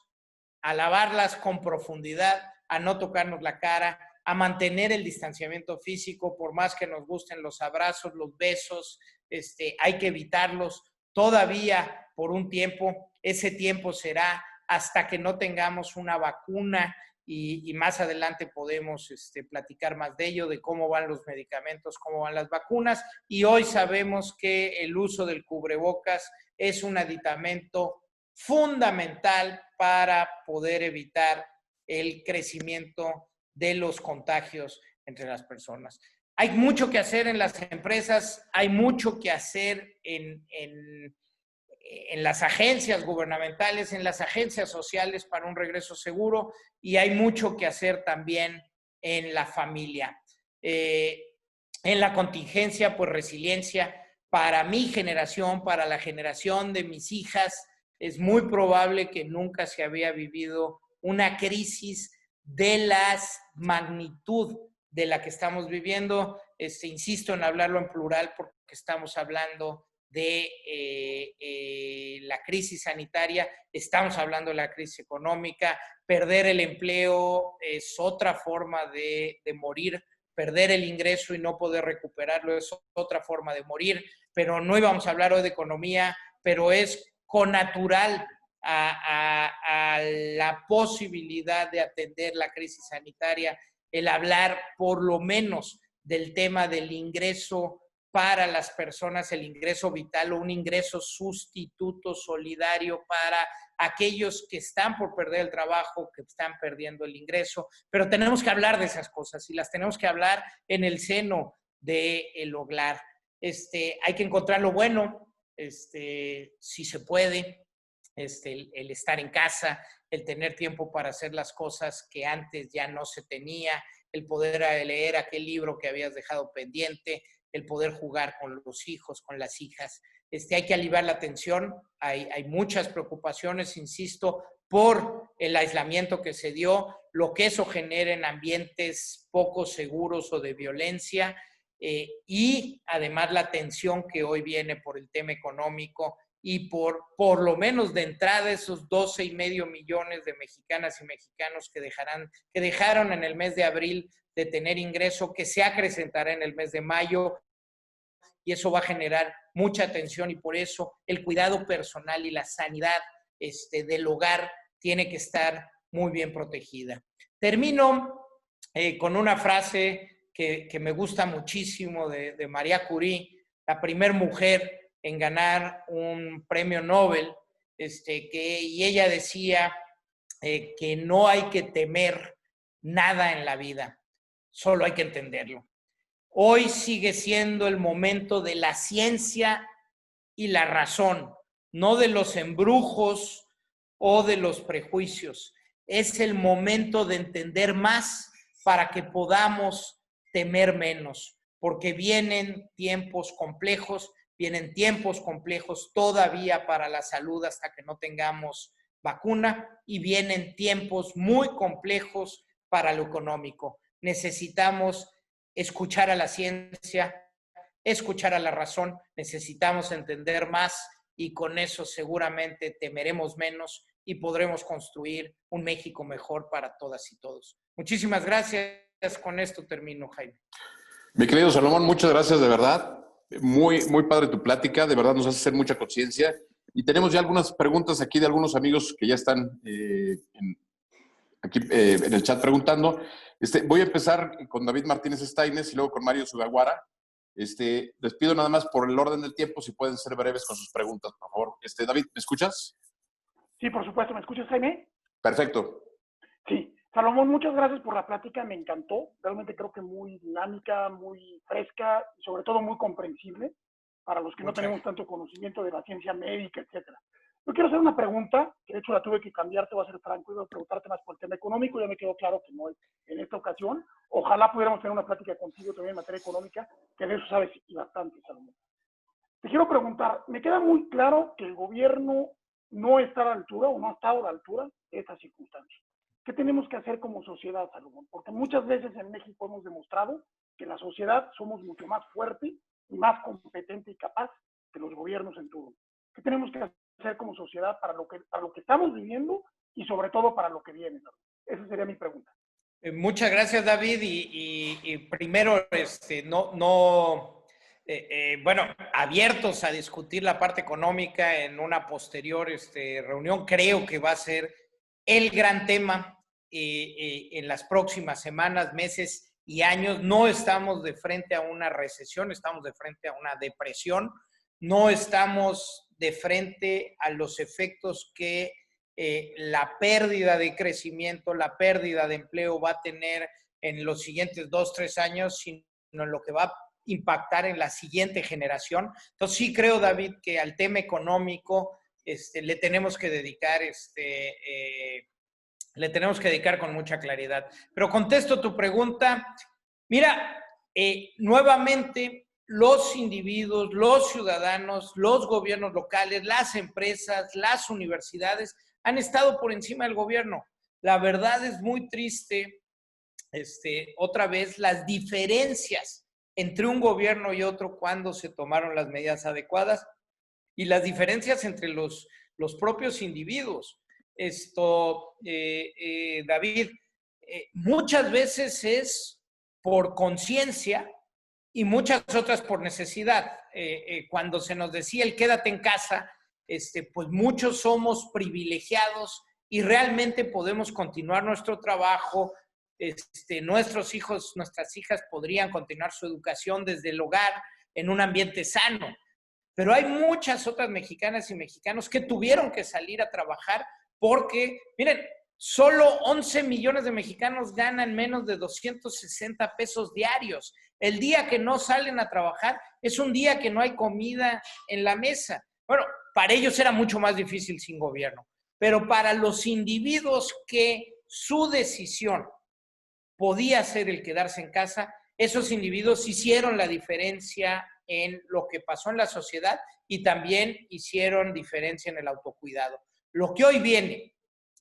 a lavarlas con profundidad, a no tocarnos la cara, a mantener el distanciamiento físico, por más que nos gusten los abrazos, los besos, hay que evitarlos todavía por un tiempo. Ese tiempo será hasta que no tengamos una vacuna y más adelante podemos platicar más de ello, de cómo van los medicamentos, cómo van las vacunas. Y hoy sabemos que el uso del cubrebocas es un aditamento fundamental para poder evitar el crecimiento de los contagios entre las personas. Hay mucho que hacer en las empresas, hay mucho que hacer en las agencias gubernamentales, en las agencias sociales para un regreso seguro, y hay mucho que hacer también en la familia. En la contingencia, pues resiliencia. Para mi generación, para la generación de mis hijas, es muy probable que nunca se había vivido una crisis de la magnitud de la que estamos viviendo. Insisto en hablarlo en plural porque estamos hablando de la crisis sanitaria, estamos hablando de la crisis económica. Perder el empleo es otra forma de morir. Perder el ingreso y no poder recuperarlo es otra forma de morir. Pero no íbamos a hablar hoy de economía, pero es connatural a la posibilidad de atender la crisis sanitaria el hablar por lo menos del tema del ingreso para las personas, el ingreso vital o un ingreso sustituto solidario para aquellos que están por perder el trabajo, que están perdiendo el ingreso. Pero tenemos que hablar de esas cosas y las tenemos que hablar en el seno del hogar. Hay que encontrar lo bueno, si se puede, el estar en casa, el tener tiempo para hacer las cosas que antes ya no se tenía, el poder leer aquel libro que habías dejado pendiente, el poder jugar con los hijos, con las hijas. Hay que aliviar la tensión, hay muchas preocupaciones, insisto, por el aislamiento que se dio, lo que eso genera en ambientes poco seguros o de violencia, y además la tensión que hoy viene por el tema económico y por lo menos de entrada esos 12.5 millones de mexicanas y mexicanos que dejaron en el mes de abril de tener ingreso, que se acrecentará en el mes de mayo, y eso va a generar mucha tensión, y por eso el cuidado personal y la sanidad del hogar tiene que estar muy bien protegida. Termino con una frase que me gusta muchísimo de Marie Curie, la primera mujer en ganar un premio Nobel, y ella decía que no hay que temer nada en la vida, solo hay que entenderlo. Hoy sigue siendo el momento de la ciencia y la razón, no de los embrujos o de los prejuicios. Es el momento de entender más para que podamos temer menos, porque vienen tiempos complejos todavía para la salud hasta que no tengamos vacuna, y vienen tiempos muy complejos para lo económico. Necesitamos escuchar a la ciencia, escuchar a la razón, necesitamos entender más, y con eso seguramente temeremos menos y podremos construir un México mejor para todas y todos. Muchísimas gracias. Con esto termino, Jaime. Mi querido Salomón, muchas gracias de verdad. Muy, muy padre tu plática, de verdad nos hace hacer mucha conciencia. Y tenemos ya algunas preguntas aquí de algunos amigos que ya están aquí en el chat preguntando. Voy a empezar con David Martínez Staines y luego con Mario Sugawara. Les pido nada más por el orden del tiempo si pueden ser breves con sus preguntas, por favor. David, ¿me escuchas? Sí, por supuesto. ¿Me escuchas, Jaime? Perfecto. Sí. Salomón, muchas gracias por la plática, me encantó. Realmente creo que muy dinámica, muy fresca y sobre todo muy comprensible para los que no tenemos tanto conocimiento de la ciencia médica, etcétera. Yo quiero hacer una pregunta, que de hecho la tuve que cambiar, te voy a ser franco, y voy a preguntarte más por el tema económico. Ya me quedó claro que no es en esta ocasión. Ojalá pudiéramos tener una plática contigo también en materia económica, que de eso sabes y bastante, Salomón. Te quiero preguntar, me queda muy claro que el gobierno no está a la altura o no ha estado a la altura de estas circunstancias. ¿Qué tenemos que hacer como sociedad, Salomón? Porque muchas veces en México hemos demostrado que la sociedad somos mucho más fuerte y más competente y capaz que los gobiernos en turno. ¿Qué tenemos que hacer como sociedad para lo que estamos viviendo y sobre todo para lo que viene, Salomón? Esa sería mi pregunta. Muchas gracias, David. Y primero, bueno, abiertos a discutir la parte económica en una posterior reunión. Creo que va a ser el gran tema en las próximas semanas, meses y años. No estamos de frente a una recesión, estamos de frente a una depresión. No estamos de frente a los efectos que la pérdida de crecimiento, la pérdida de empleo va a tener en los siguientes 2, 3 años, sino en lo que va a impactar en la siguiente generación. Entonces sí creo, David, que al tema económico le tenemos que dedicar con mucha claridad. Pero contesto tu pregunta. Mira, nuevamente los individuos, los ciudadanos, los gobiernos locales, las empresas, las universidades han estado por encima del gobierno. La verdad es muy triste, otra vez, las diferencias entre un gobierno y otro cuando se tomaron las medidas adecuadas, y las diferencias entre los propios individuos. David, muchas veces es por conciencia y muchas otras por necesidad. Cuando se nos decía el quédate en casa, pues muchos somos privilegiados y realmente podemos continuar nuestro trabajo. Nuestros hijos, nuestras hijas podrían continuar su educación desde el hogar en un ambiente sano. Pero hay muchas otras mexicanas y mexicanos que tuvieron que salir a trabajar porque, miren, solo 11 millones de mexicanos ganan menos de 260 pesos diarios. El día que no salen a trabajar es un día que no hay comida en la mesa. Bueno, para ellos era mucho más difícil sin gobierno, pero para los individuos que su decisión podía ser el quedarse en casa, esos individuos hicieron la diferencia en lo que pasó en la sociedad y también hicieron diferencia en el autocuidado. Lo que hoy viene,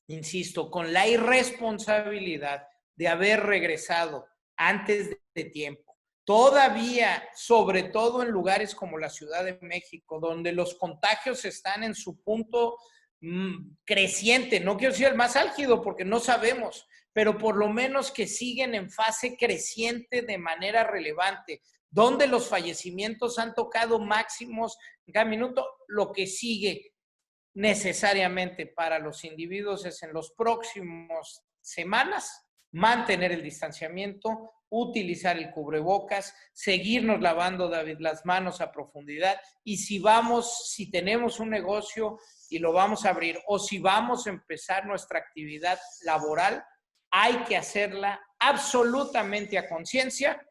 insisto, con la irresponsabilidad de haber regresado antes de tiempo, todavía, sobre todo en lugares como la Ciudad de México, donde los contagios están en su punto creciente, no quiero decir el más álgido porque no sabemos, pero por lo menos que siguen en fase creciente de manera relevante, donde los fallecimientos han tocado máximos en cada minuto. Lo que sigue necesariamente para los individuos es en los próximos semanas mantener el distanciamiento, utilizar el cubrebocas, seguirnos lavando, David, las manos a profundidad, y si tenemos un negocio y lo vamos a abrir, o si vamos a empezar nuestra actividad laboral, hay que hacerla absolutamente a conciencia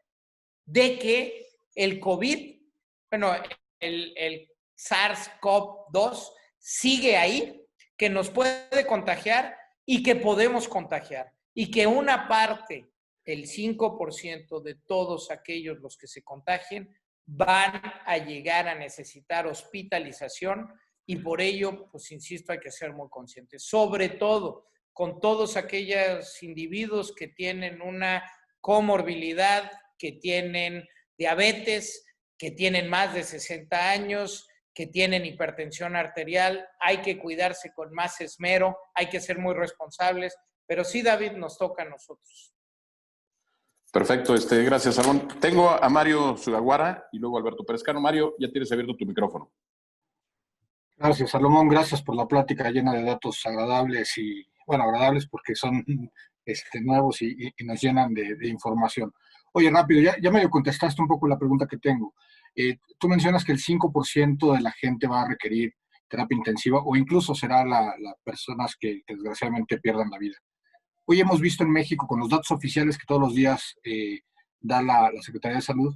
de que el COVID, bueno, el SARS-CoV-2 sigue ahí, que nos puede contagiar y que podemos contagiar. Y que una parte, el 5% de todos aquellos los que se contagien, van a llegar a necesitar hospitalización y por ello, pues insisto, hay que ser muy conscientes. Sobre todo con todos aquellos individuos que tienen una comorbilidad, que tienen diabetes, que tienen más de 60 años, que tienen hipertensión arterial. Hay que cuidarse con más esmero, hay que ser muy responsables, pero sí, David, nos toca a nosotros. Perfecto, gracias, Salomón. Tengo a Mario Sugawara y luego a Alberto Pérez-Cano. Mario, ya tienes abierto tu micrófono. Gracias, Salomón. Gracias por la plática llena de datos agradables y, bueno, agradables porque son nuevos y nos llenan de información. Oye, rápido, ya medio contestaste un poco la pregunta que tengo. Tú mencionas que el 5% de la gente va a requerir terapia intensiva o incluso será las personas que desgraciadamente pierdan la vida. Hoy hemos visto en México, con los datos oficiales que todos los días da la Secretaría de Salud,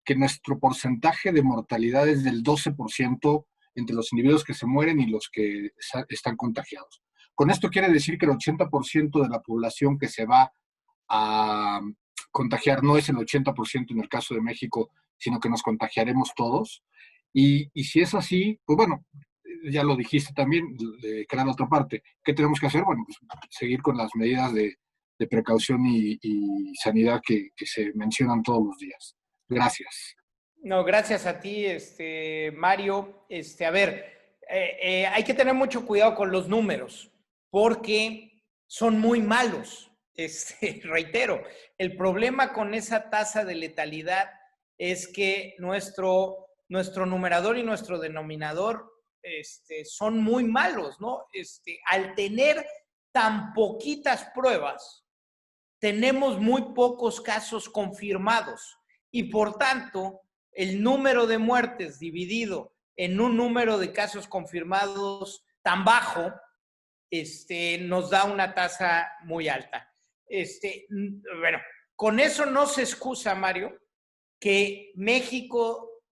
que nuestro porcentaje de mortalidad es del 12% entre los individuos que se mueren y los que están contagiados. Con esto quiere decir que el 80% de la población que se va a contagiar no es el 80% en el caso de México, sino que nos contagiaremos todos. Y si es así, pues bueno, ya lo dijiste también, que era la otra parte. ¿Qué tenemos que hacer? Bueno, pues seguir con las medidas de precaución y sanidad que se mencionan todos los días. Gracias. No, gracias a ti, Mario. A ver, hay que tener mucho cuidado con los números, porque son muy malos. Reitero, el problema con esa tasa de letalidad es que nuestro numerador y nuestro denominador son muy malos, ¿no? Al tener tan poquitas pruebas, tenemos muy pocos casos confirmados y por tanto, el número de muertes dividido en un número de casos confirmados tan bajo, nos da una tasa muy alta. Bueno, con eso no se excusa, Mario, que México,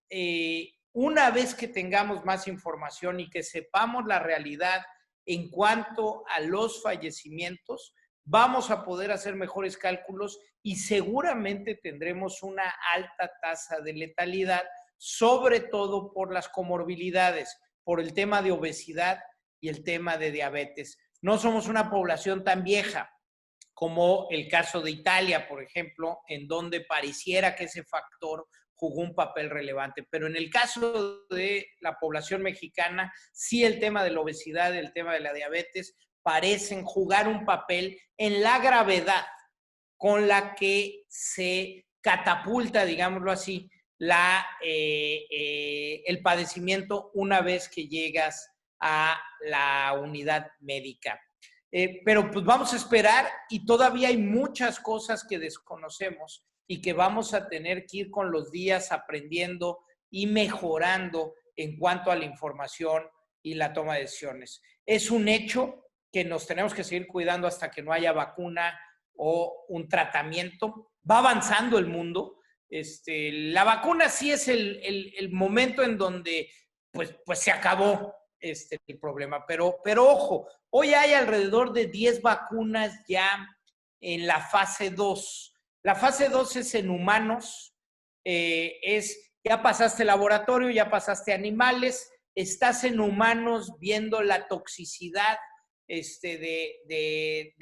una vez que tengamos más información y que sepamos la realidad en cuanto a los fallecimientos, vamos a poder hacer mejores cálculos y seguramente tendremos una alta tasa de letalidad, sobre todo por las comorbilidades, por el tema de obesidad y el tema de diabetes. No somos una población tan vieja como el caso de Italia, por ejemplo, en donde pareciera que ese factor jugó un papel relevante. Pero en el caso de la población mexicana, sí el tema de la obesidad, el tema de la diabetes, parecen jugar un papel en la gravedad con la que se catapulta, digámoslo así, el padecimiento una vez que llegas a la unidad médica. Pero pues vamos a esperar y todavía hay muchas cosas que desconocemos y que vamos a tener que ir con los días aprendiendo y mejorando en cuanto a la información y la toma de decisiones. Es un hecho que nos tenemos que seguir cuidando hasta que no haya vacuna o un tratamiento. Va avanzando el mundo. La vacuna sí es el momento en donde pues se acabó el problema. Pero ojo, hoy hay alrededor de 10 vacunas ya en la fase 2. La fase 2 es en humanos, ya pasaste laboratorio, ya pasaste animales, estás en humanos viendo la toxicidad de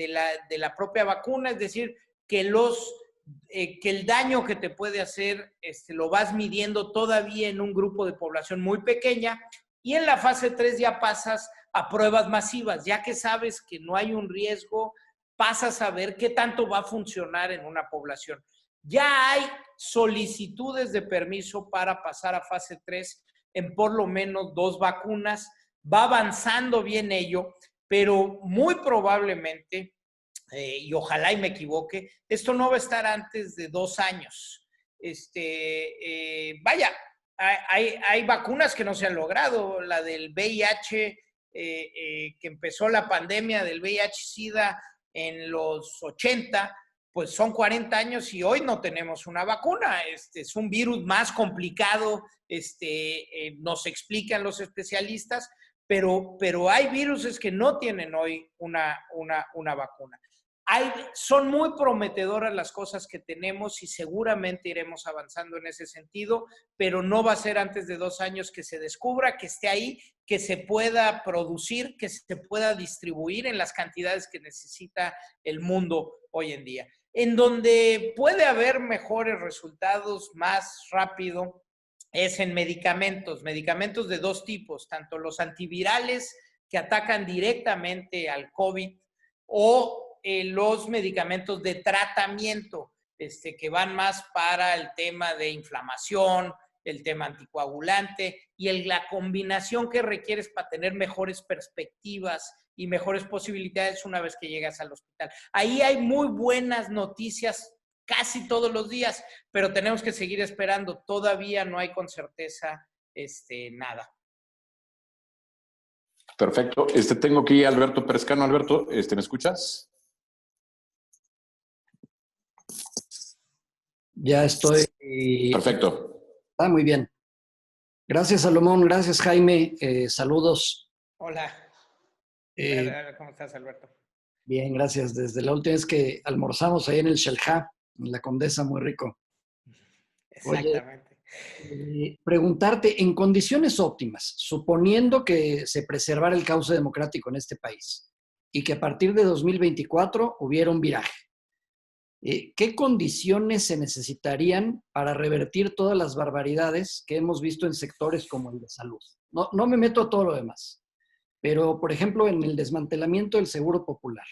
la propia vacuna, es decir, que el daño que te puede hacer lo vas midiendo todavía en un grupo de población muy pequeña, y en la fase 3 ya pasas a pruebas masivas, ya que sabes que no hay un riesgo, pasas a ver qué tanto va a funcionar en una población. Ya hay solicitudes de permiso para pasar a fase 3 en por lo menos 2 vacunas, va avanzando bien ello, pero muy probablemente, y ojalá y me equivoque, esto no va a estar antes de 2 años. Vaya, hay vacunas que no se han logrado, la del VIH, que empezó la pandemia del VIH-Sida en los 80, pues son 40 años y hoy no tenemos una vacuna. Es un virus más complicado, nos explican los especialistas, pero hay virus que no tienen hoy una vacuna. Son muy prometedoras las cosas que tenemos y seguramente iremos avanzando en ese sentido, pero no va a ser antes de 2 años que se descubra, que esté ahí, que se pueda producir, que se pueda distribuir en las cantidades que necesita el mundo hoy en día. En donde puede haber mejores resultados más rápido es en medicamentos de 2 tipos, tanto los antivirales que atacan directamente al COVID o los medicamentos de tratamiento, que van más para el tema de inflamación, el tema anticoagulante y la combinación que requieres para tener mejores perspectivas y mejores posibilidades una vez que llegas al hospital. Ahí hay muy buenas noticias casi todos los días, pero tenemos que seguir esperando. Todavía no hay con certeza nada. Perfecto. Tengo aquí a Alberto Perescano. Alberto, ¿me escuchas? Ya estoy. Perfecto. Muy bien. Gracias, Salomón. Gracias, Jaime. Saludos. Hola. ¿Cómo estás, Alberto? Bien, gracias. Desde la última vez que almorzamos ahí en el Shelha, en la Condesa, muy rico. Exactamente. Oye, preguntarte, en condiciones óptimas, suponiendo que se preservara el cauce democrático en este país y que a partir de 2024 hubiera un viraje, ¿qué condiciones se necesitarían para revertir todas las barbaridades que hemos visto en sectores como el de salud? No me meto a todo lo demás, pero, por ejemplo, en el desmantelamiento del Seguro Popular,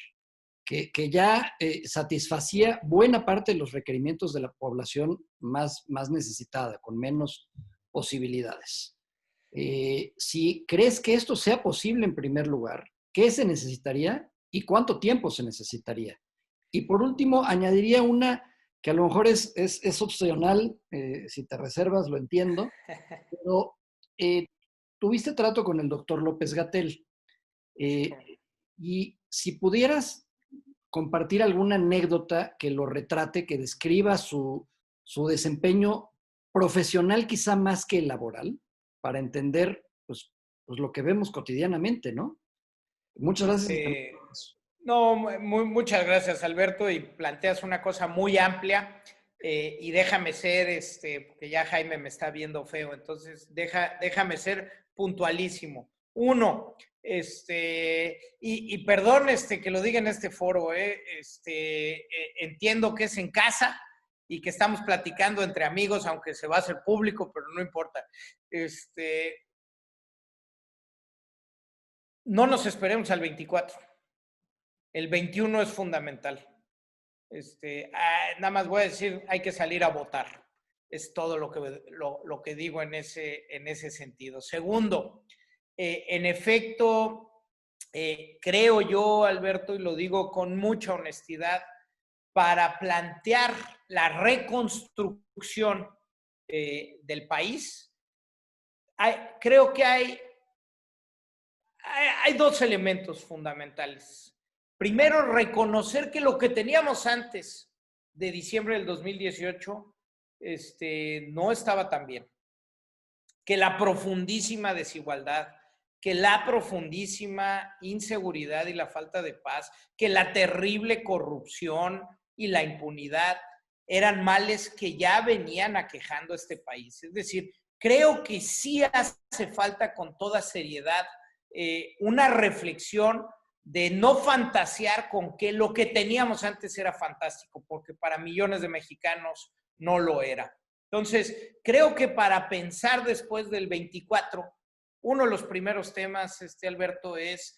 que ya satisfacía buena parte de los requerimientos de la población más necesitada, con menos posibilidades. Si crees que esto sea posible en primer lugar, ¿qué se necesitaría y cuánto tiempo se necesitaría? Y por último, añadiría una que a lo mejor es opcional, si te reservas, lo entiendo, pero tuviste trato con el doctor López-Gatell. Y si pudieras compartir alguna anécdota que lo retrate, que describa su desempeño profesional quizá más que laboral, para entender pues lo que vemos cotidianamente, ¿no? Muchas gracias. No, muchas gracias, Alberto, y planteas una cosa muy amplia y déjame ser, porque ya Jaime me está viendo feo, entonces déjame ser puntualísimo. Uno, y perdón que lo diga en este foro, entiendo que es en casa y que estamos platicando entre amigos, aunque se va a hacer público, pero no importa. No nos esperemos al 24. El 21 es fundamental. Nada más voy a decir, hay que salir a votar. Es todo lo que digo en ese sentido. Segundo, en efecto, creo yo, Alberto, y lo digo con mucha honestidad, para plantear la reconstrucción del país, creo que hay 2 elementos fundamentales. Primero, reconocer que lo que teníamos antes de diciembre del 2018 no estaba tan bien. Que la profundísima desigualdad, que la profundísima inseguridad y la falta de paz, que la terrible corrupción y la impunidad eran males que ya venían aquejando a este país. Es decir, creo que sí hace falta con toda seriedad una reflexión de no fantasear con que lo que teníamos antes era fantástico, porque para millones de mexicanos no lo era. Entonces, creo que para pensar después del 24, uno de los primeros temas, Alberto, es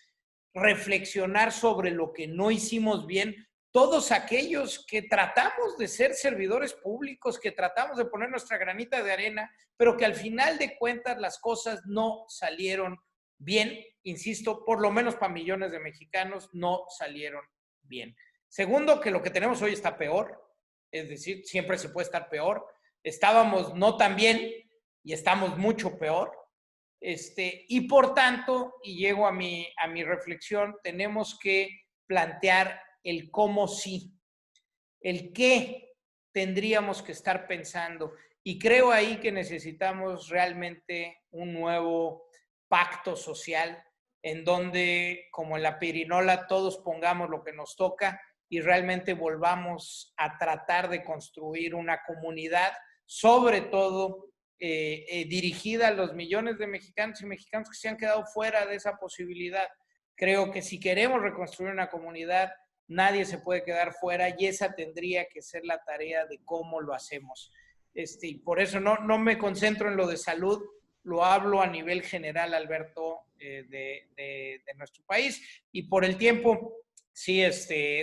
reflexionar sobre lo que no hicimos bien, todos aquellos que tratamos de ser servidores públicos, que tratamos de poner nuestra granita de arena, pero que al final de cuentas las cosas no salieron bien, insisto, por lo menos para millones de mexicanos no salieron bien. Segundo, que lo que tenemos hoy está peor, es decir, siempre se puede estar peor. Estábamos no tan bien y estamos mucho peor. Y por tanto, y llego a mi reflexión, tenemos que plantear el cómo sí, el qué tendríamos que estar pensando. Y creo ahí que necesitamos realmente un nuevo pacto social en donde, como en la pirinola, todos pongamos lo que nos toca y realmente volvamos a tratar de construir una comunidad, sobre todo dirigida a los millones de mexicanos y mexicanos que se han quedado fuera de esa posibilidad. Creo que si queremos reconstruir una comunidad, nadie se puede quedar fuera y esa tendría que ser la tarea de cómo lo hacemos. Y por eso no me concentro en lo de salud, lo hablo a nivel general, Alberto, de nuestro país. Y por el tiempo, sí,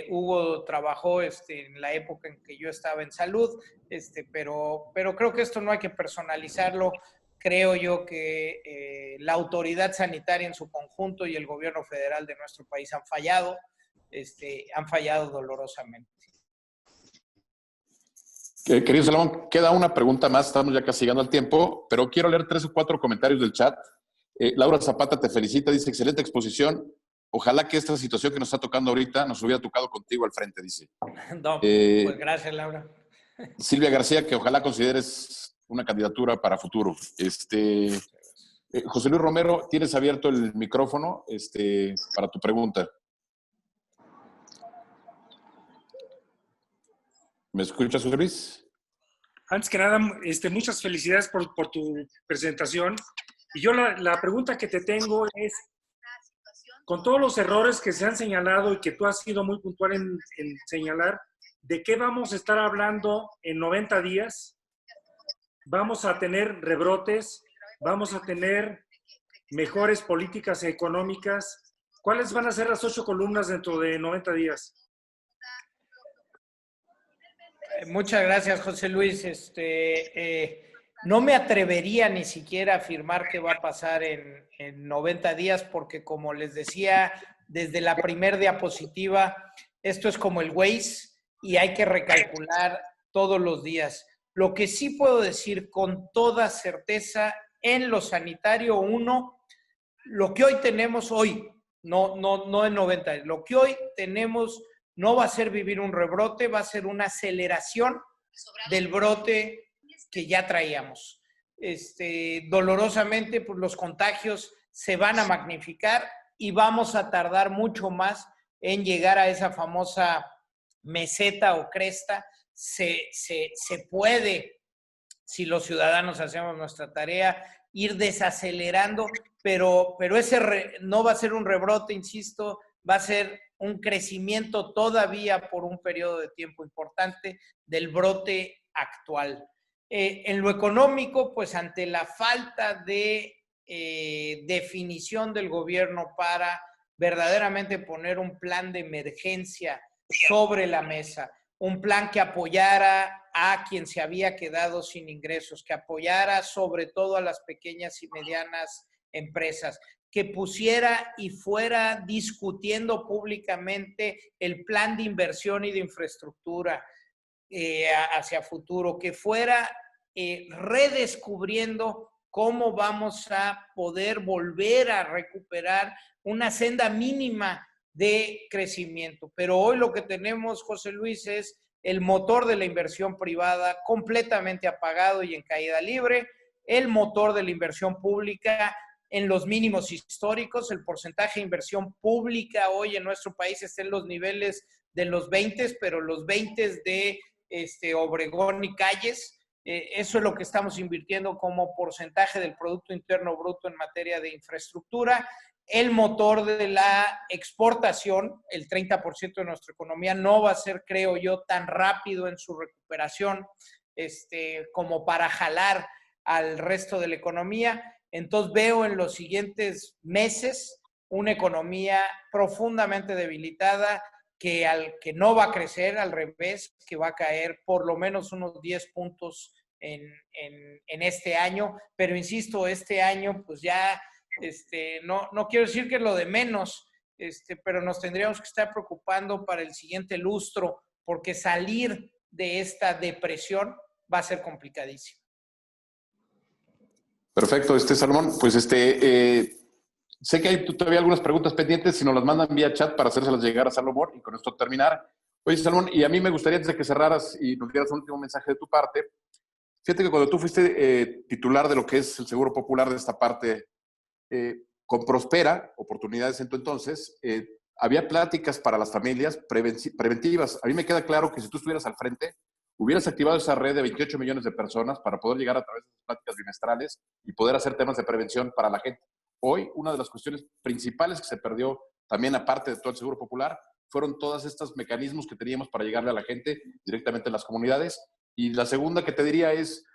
Hugo trabajó en la época en que yo estaba en salud, pero creo que esto no hay que personalizarlo. Creo yo que la autoridad sanitaria en su conjunto y el gobierno federal de nuestro país han fallado dolorosamente. Querido Salomón, queda una pregunta más, estamos ya casi llegando al tiempo, pero quiero leer 3 o 4 comentarios del chat. Laura Zapata te felicita, dice, excelente exposición. Ojalá que esta situación que nos está tocando ahorita nos hubiera tocado contigo al frente, dice. No, pues gracias, Laura. Silvia García, que ojalá consideres una candidatura para futuro. José Luis Romero, tienes abierto el micrófono para tu pregunta. ¿Me escuchas, José Luis? Antes que nada, muchas felicidades por tu presentación. Y yo la pregunta que te tengo es, con todos los errores que se han señalado y que tú has sido muy puntual en señalar, ¿de qué vamos a estar hablando en 90 días? ¿Vamos a tener rebrotes? ¿Vamos a tener mejores políticas económicas? ¿Cuáles van a ser las 8 columnas dentro de 90 días? Muchas gracias, José Luis. No me atrevería ni siquiera a afirmar qué va a pasar en 90 días, porque como les decía desde la primer diapositiva, esto es como el Waze y hay que recalcular todos los días. Lo que sí puedo decir con toda certeza en lo sanitario, lo que hoy tenemos hoy, no en 90 días, lo que hoy tenemos no va a ser vivir un rebrote, va a ser una aceleración del brote que ya traíamos. Dolorosamente, pues los contagios se van a magnificar y vamos a tardar mucho más en llegar a esa famosa meseta o cresta. Se puede, si los ciudadanos hacemos nuestra tarea, ir desacelerando, pero ese no va a ser un rebrote, insisto, va a ser un crecimiento todavía por un periodo de tiempo importante del brote actual. En lo económico, pues ante la falta de definición del gobierno para verdaderamente poner un plan de emergencia sobre la mesa, un plan que apoyara a quien se había quedado sin ingresos, que apoyara sobre todo a las pequeñas y medianas empresas, que pusiera y fuera discutiendo públicamente el plan de inversión y de infraestructura hacia futuro, que fuera redescubriendo cómo vamos a poder volver a recuperar una senda mínima de crecimiento. Pero hoy lo que tenemos, José Luis, es el motor de la inversión privada completamente apagado y en caída libre, el motor de la inversión pública en los mínimos históricos. El porcentaje de inversión pública hoy en nuestro país está en los niveles de los 20, pero los 20 de Obregón y Calles. Eso es lo que estamos invirtiendo como porcentaje del Producto Interno Bruto en materia de infraestructura. El motor de la exportación, el 30% de nuestra economía, no va a ser, creo yo, tan rápido en su recuperación como para jalar al resto de la economía. Entonces veo en los siguientes meses una economía profundamente debilitada que no va a crecer, al revés, que va a caer por lo menos unos 10 puntos en este año. Pero insisto, este año pues ya no quiero decir que es lo de menos, pero nos tendríamos que estar preocupando para el siguiente lustro, porque salir de esta depresión va a ser complicadísimo. Perfecto, Salomón. Pues sé que hay todavía algunas preguntas pendientes, si nos las mandan vía chat para hacérselas llegar a Salomón y con esto terminar. Oye, Salomón, y a mí me gustaría, antes de que cerraras y nos dieras un último mensaje de tu parte, fíjate que cuando tú fuiste titular de lo que es el Seguro Popular de esta parte, con Prospera, oportunidades en tu entonces, había pláticas para las familias preventivas. A mí me queda claro que si tú estuvieras al frente, hubieras activado esa red de 28 millones de personas para poder llegar a través de esas pláticas bimestrales y poder hacer temas de prevención para la gente. Hoy, una de las cuestiones principales que se perdió, también aparte de todo el Seguro Popular, fueron todos estos mecanismos que teníamos para llegarle a la gente directamente en las comunidades. Y la segunda que te diría es,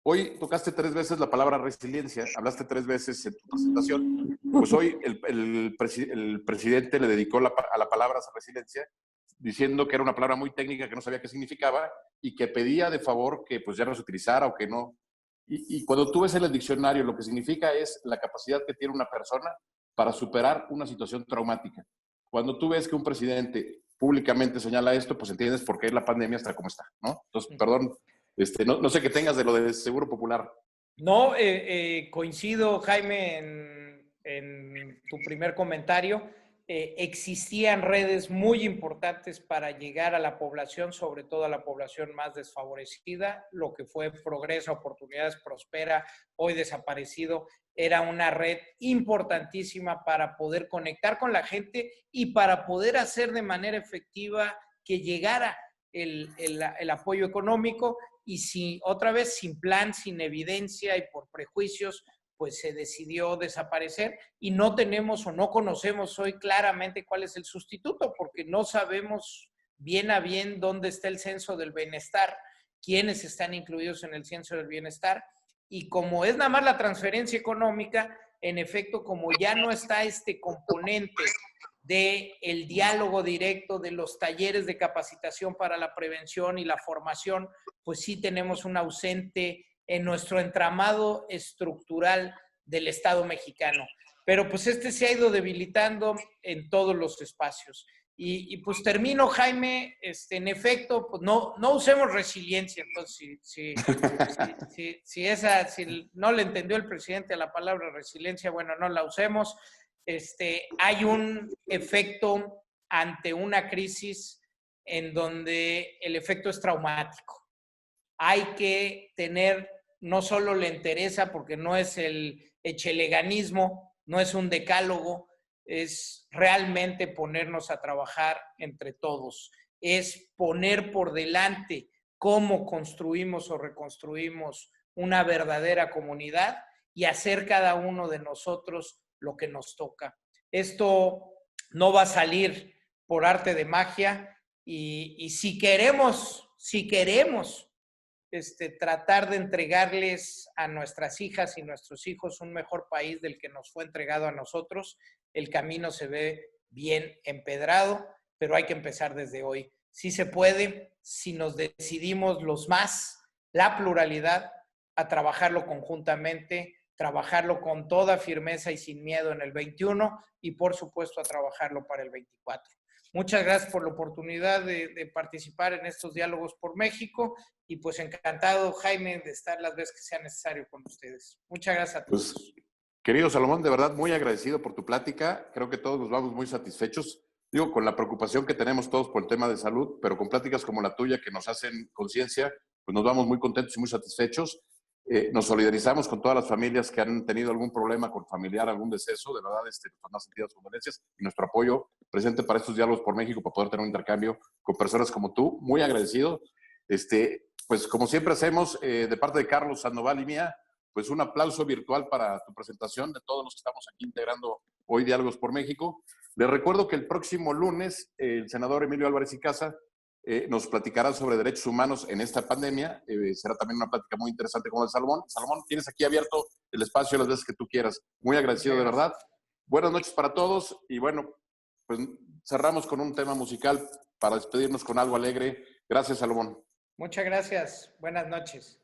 hoy tocaste 3 veces la palabra resiliencia, hablaste 3 veces en tu presentación, pues hoy el presidente le dedicó a la palabra resiliencia, diciendo que era una palabra muy técnica que no sabía qué significaba y que pedía de favor que pues ya no se utilizara o que no. Y cuando tú ves en el diccionario, lo que significa es la capacidad que tiene una persona para superar una situación traumática. Cuando tú ves que un presidente públicamente señala esto, pues entiendes por qué la pandemia está como está, ¿no? Entonces, perdón, no sé qué tengas de lo del Seguro Popular. No, coincido, Jaime, en tu primer comentario. Existían redes muy importantes para llegar a la población, sobre todo a la población más desfavorecida. Lo que fue Progresa, Oportunidades, Prospera, hoy desaparecido, era una red importantísima para poder conectar con la gente y para poder hacer de manera efectiva que llegara el apoyo económico. Y si otra vez sin plan, sin evidencia y por prejuicios, pues se decidió desaparecer y no tenemos o no conocemos hoy claramente cuál es el sustituto, porque no sabemos bien a bien dónde está el censo del bienestar, quiénes están incluidos en el censo del bienestar. Y como es nada más la transferencia económica, en efecto, como ya no está este componente del diálogo directo, de los talleres de capacitación para la prevención y la formación, pues sí tenemos un ausente en nuestro entramado estructural del Estado mexicano. Pero pues se ha ido debilitando en todos los espacios. Y pues termino, Jaime, en efecto, pues no usemos resiliencia. Entonces, si no le entendió el presidente a la palabra resiliencia, bueno, no la usemos. Hay un efecto ante una crisis en donde el efecto es traumático. Hay que tener, no solo la entereza, porque no es el echeleganismo, no es un decálogo, es realmente ponernos a trabajar entre todos, es poner por delante cómo construimos o reconstruimos una verdadera comunidad y hacer cada uno de nosotros lo que nos toca. Esto no va a salir por arte de magia y si queremos tratar de entregarles a nuestras hijas y nuestros hijos un mejor país del que nos fue entregado a nosotros, el camino se ve bien empedrado, pero hay que empezar desde hoy. Sí se puede, si nos decidimos los más, la pluralidad, a trabajarlo conjuntamente, trabajarlo con toda firmeza y sin miedo en el 21 y por supuesto a trabajarlo para el 24. Muchas gracias por la oportunidad de participar en estos diálogos por México y pues encantado, Jaime, de estar las veces que sea necesario con ustedes. Muchas gracias a todos. Pues, querido Salomón, de verdad muy agradecido por tu plática. Creo que todos nos vamos muy satisfechos. Digo, con la preocupación que tenemos todos por el tema de salud, pero con pláticas como la tuya que nos hacen conciencia, pues nos vamos muy contentos y muy satisfechos. Nos solidarizamos con todas las familias que han tenido algún problema con familiar, algún deceso. De verdad, nuestras más sentidas condolencias y nuestro apoyo presente para estos diálogos por México, para poder tener un intercambio con personas como tú. Muy agradecido. Pues como siempre hacemos, de parte de Carlos Sandoval y mía, pues un aplauso virtual para tu presentación, de todos los que estamos aquí integrando hoy Diálogos por México. Les recuerdo que el próximo lunes el senador Emilio Álvarez y Casa nos platicará sobre derechos humanos en esta pandemia. Será también una plática muy interesante con el Salomón. Salomón, tienes aquí abierto el espacio las veces que tú quieras. Muy agradecido, de verdad. Buenas noches para todos y bueno, pues cerramos con un tema musical para despedirnos con algo alegre. Gracias, Salomón. Muchas gracias. Buenas noches.